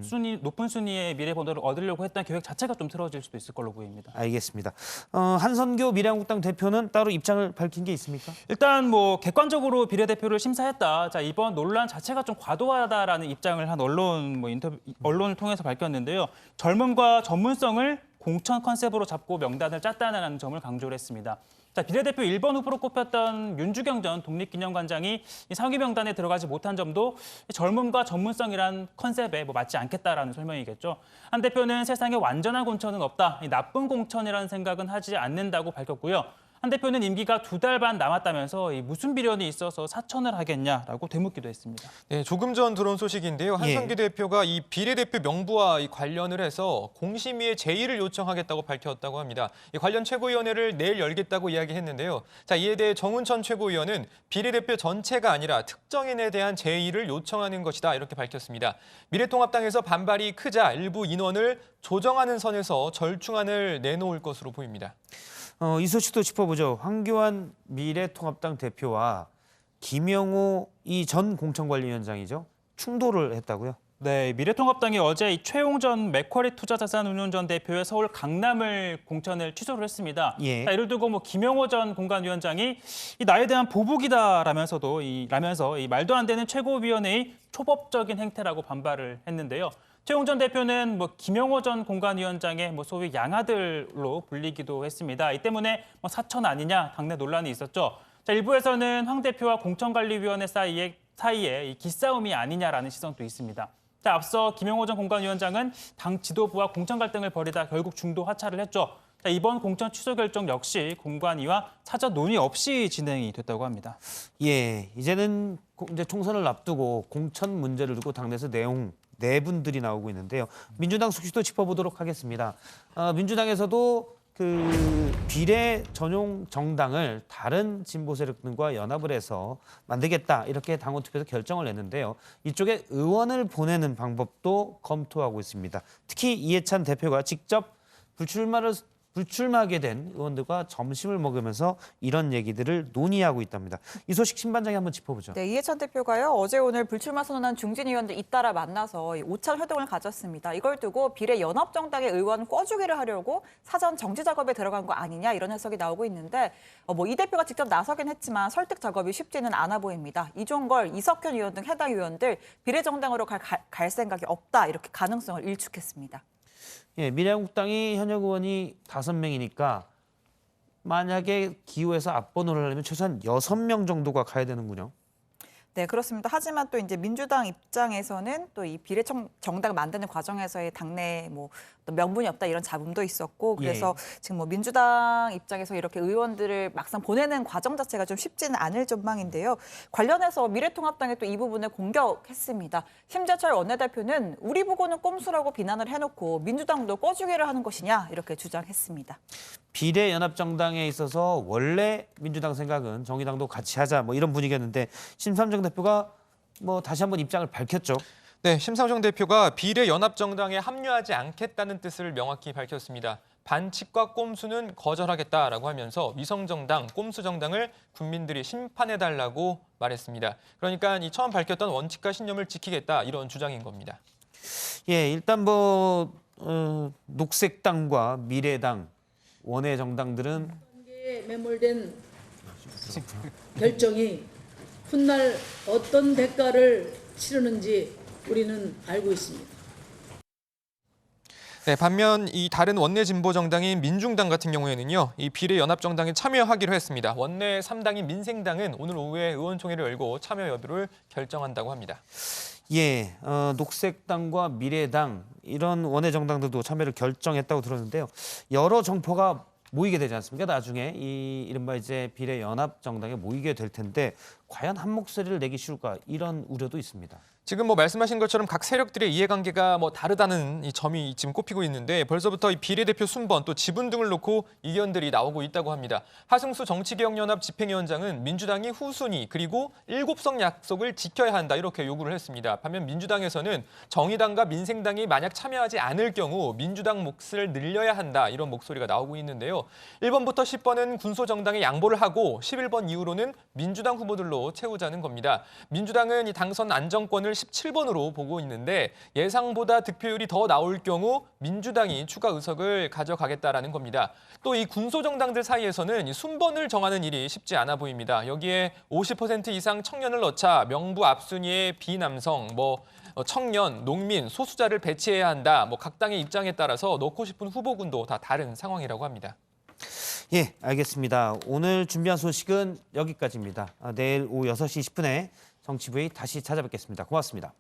순위 높은 순위의 미래 번호를 얻으려고 했던 계획 자체가 좀 틀어질 수도 있을 걸로 보입니다. 알겠습니다. 한선교 미래한국당 대표는 따로 입장을 밝힌 게 있습니까? 일단 뭐 객관적으로 비례대표를 심사했다. 자, 이번 논란 자체가 좀 과도하다라는 입장을 한 언론을 통해서 밝혔는데요. 젊음과 전문성을 공천 컨셉으로 잡고 명단을 짰다는 점을 강조를 했습니다. 자, 비례대표 1번 후보로 꼽혔던 윤주경 전 독립기념관장이 이 상위 명단에 들어가지 못한 점도 젊음과 전문성이란 컨셉에 맞지 않겠다라는 설명이겠죠. 한 대표는 세상에 완전한 공천은 없다. 나쁜 공천이라는 생각은 하지 않는다고 밝혔고요. 한 대표는 임기가 2달 반 남았다면서 무슨 비련이 있어서 사천을 하겠냐라고 되묻기도 했습니다. 네, 조금 전 들어온 소식인데요. 한성규 대표가 이 비례대표 명부와 관련을 해서 공심위에 제의를 요청하겠다고 밝혔다고 합니다. 이 관련 최고위원회를 내일 열겠다고 이야기했는데요. 자, 이에 대해 정운천 최고위원은 비례대표 전체가 아니라 특정인에 대한 제의를 요청하는 것이다 이렇게 밝혔습니다. 미래통합당에서 반발이 크자 일부 인원을 조정하는 선에서 절충안을 내놓을 것으로 보입니다. 이 소식도 짚어보죠. 황교안 미래통합당 대표와 김영호 이 전 공천관리위원장이죠. 충돌을 했다고요? 네, 미래통합당이 어제 이 최용전 맥쿼리 투자자산운용 전 대표의 서울 강남을 공천을 취소를 했습니다. 예. 자, 예를 들고 김영호 전 공관위원장이 이 나에 대한 보복이다라면서 이 말도 안 되는 최고위원회의 초법적인 행태라고 반발을 했는데요. 최용전 대표는 김영호 전 공관위원장의 소위 양아들로 불리기도 했습니다. 이 때문에 사천 아니냐 당내 논란이 있었죠. 자, 일부에서는 황 대표와 공천관리위원회 사이에 이 기싸움이 아니냐라는 시선도 있습니다. 자, 앞서 김영호 전 공관위원장은 당 지도부와 공천 갈등을 벌이다 결국 중도 하차를 했죠. 자, 이번 공천 취소 결정 역시 공관위와 사전 논의 없이 진행이 됐다고 합니다. 예, 이제는 이제 총선을 앞두고 공천 문제를 두고 당내에서 네 분들이 나오고 있는데요. 민주당 소식도 짚어보도록 하겠습니다. 민주당에서도 그 비례 전용 정당을 다른 진보 세력들과 연합을 해서 만들겠다 이렇게 당원 투표에서 결정을 냈는데요. 이쪽에 의원을 보내는 방법도 검토하고 있습니다. 특히 이해찬 대표가 직접 불출마하게 된 의원들과 점심을 먹으면서 이런 얘기들을 논의하고 있답니다. 이 소식 신반장이 한번 짚어보죠. 네, 이해찬 대표가요. 어제 오늘 불출마 선언한 중진 의원들 잇따라 만나서 오찬 회동을 가졌습니다. 이걸 두고 비례 연합정당의 의원 꿔주기를 하려고 사전 정지 작업에 들어간 거 아니냐 이런 해석이 나오고 있는데 이 대표가 직접 나서긴 했지만 설득 작업이 쉽지는 않아 보입니다. 이종걸, 이석현 의원 등 해당 의원들 비례 정당으로 갈 생각이 없다 이렇게 가능성을 일축했습니다. 예, 미래한국당이 현역 의원이 5명이니까 만약에 기호에서 앞번호를 하려면 최소한 6명 정도가 가야 되는군요. 네, 그렇습니다. 하지만 또 이제 민주당 입장에서는 또 이 비례 정당을 만드는 과정에서의 당내 명분이 없다 이런 잡음도 있었고 그래서 지금 민주당 입장에서 이렇게 의원들을 막상 보내는 과정 자체가 좀 쉽지는 않을 전망인데요. 관련해서 미래통합당이 또 이 부분을 공격했습니다. 심재철 원내대표는 우리 보고는 꼼수라고 비난을 해놓고 민주당도 꿔주기를 하는 것이냐 이렇게 주장했습니다. 비례연합정당에 있어서 원래 민주당 생각은 정의당도 같이 하자 이런 분위기였는데 심삼정 대표가 다시 한번 입장을 밝혔죠. 네, 심상정 대표가 비례연합정당에 합류하지 않겠다는 뜻을 명확히 밝혔습니다. 반칙과 꼼수는 거절하겠다라고 하면서 위성정당, 꼼수정당을 국민들이 심판해달라고 말했습니다. 그러니까 이 처음 밝혔던 원칙과 신념을 지키겠다 이런 주장인 겁니다. 예, 일단 녹색당과 미래당, 원외 정당들은 매몰된 결정이 훗날 어떤 대가를 치르는지 우리는 알고 있습니다. 네, 반면 이 다른 원내 진보 정당인 민중당 같은 경우에는요, 이 비례 연합 정당에 참여하기로 했습니다. 원내 3당인 민생당은 오늘 오후에 의원총회를 열고 참여 여부를 결정한다고 합니다. 예, 녹색당과 미래당 이런 원외 정당들도 참여를 결정했다고 들었는데요. 여러 정포가 모이게 되지 않습니까? 나중에 이 이른바 이제 비례 연합 정당에 모이게 될 텐데 과연 한 목소리를 내기 쉬울까 이런 우려도 있습니다. 지금 말씀하신 것처럼 각 세력들의 이해관계가 다르다는 이 점이 지금 꼽히고 있는데 벌써부터 이 비례대표 순번 또 지분 등을 놓고 이견들이 나오고 있다고 합니다. 하승수 정치개혁연합 집행위원장은 민주당이 후순위 그리고 7석 약속을 지켜야 한다 이렇게 요구를 했습니다. 반면 민주당에서는 정의당과 민생당이 만약 참여하지 않을 경우 민주당 몫을 늘려야 한다 이런 목소리가 나오고 있는데요. 1번부터 10번은 군소정당에 양보를 하고 11번 이후로는 민주당 후보들로 채우자는 겁니다. 민주당은 이 당선 안정권을 17번으로 보고 있는데 예상보다 득표율이 더 나올 경우 민주당이 추가 의석을 가져가겠다라는 겁니다. 또 이 군소정당들 사이에서는 이 순번을 정하는 일이 쉽지 않아 보입니다. 여기에 50% 이상 청년을 넣자 명부 앞순위에 비남성, 청년, 농민, 소수자를 배치해야 한다. 각 당의 입장에 따라서 넣고 싶은 후보군도 다 다른 상황이라고 합니다. 예, 알겠습니다. 오늘 준비한 소식은 여기까지입니다. 내일 오후 6시 20분에 정치부에 다시 찾아뵙겠습니다. 고맙습니다.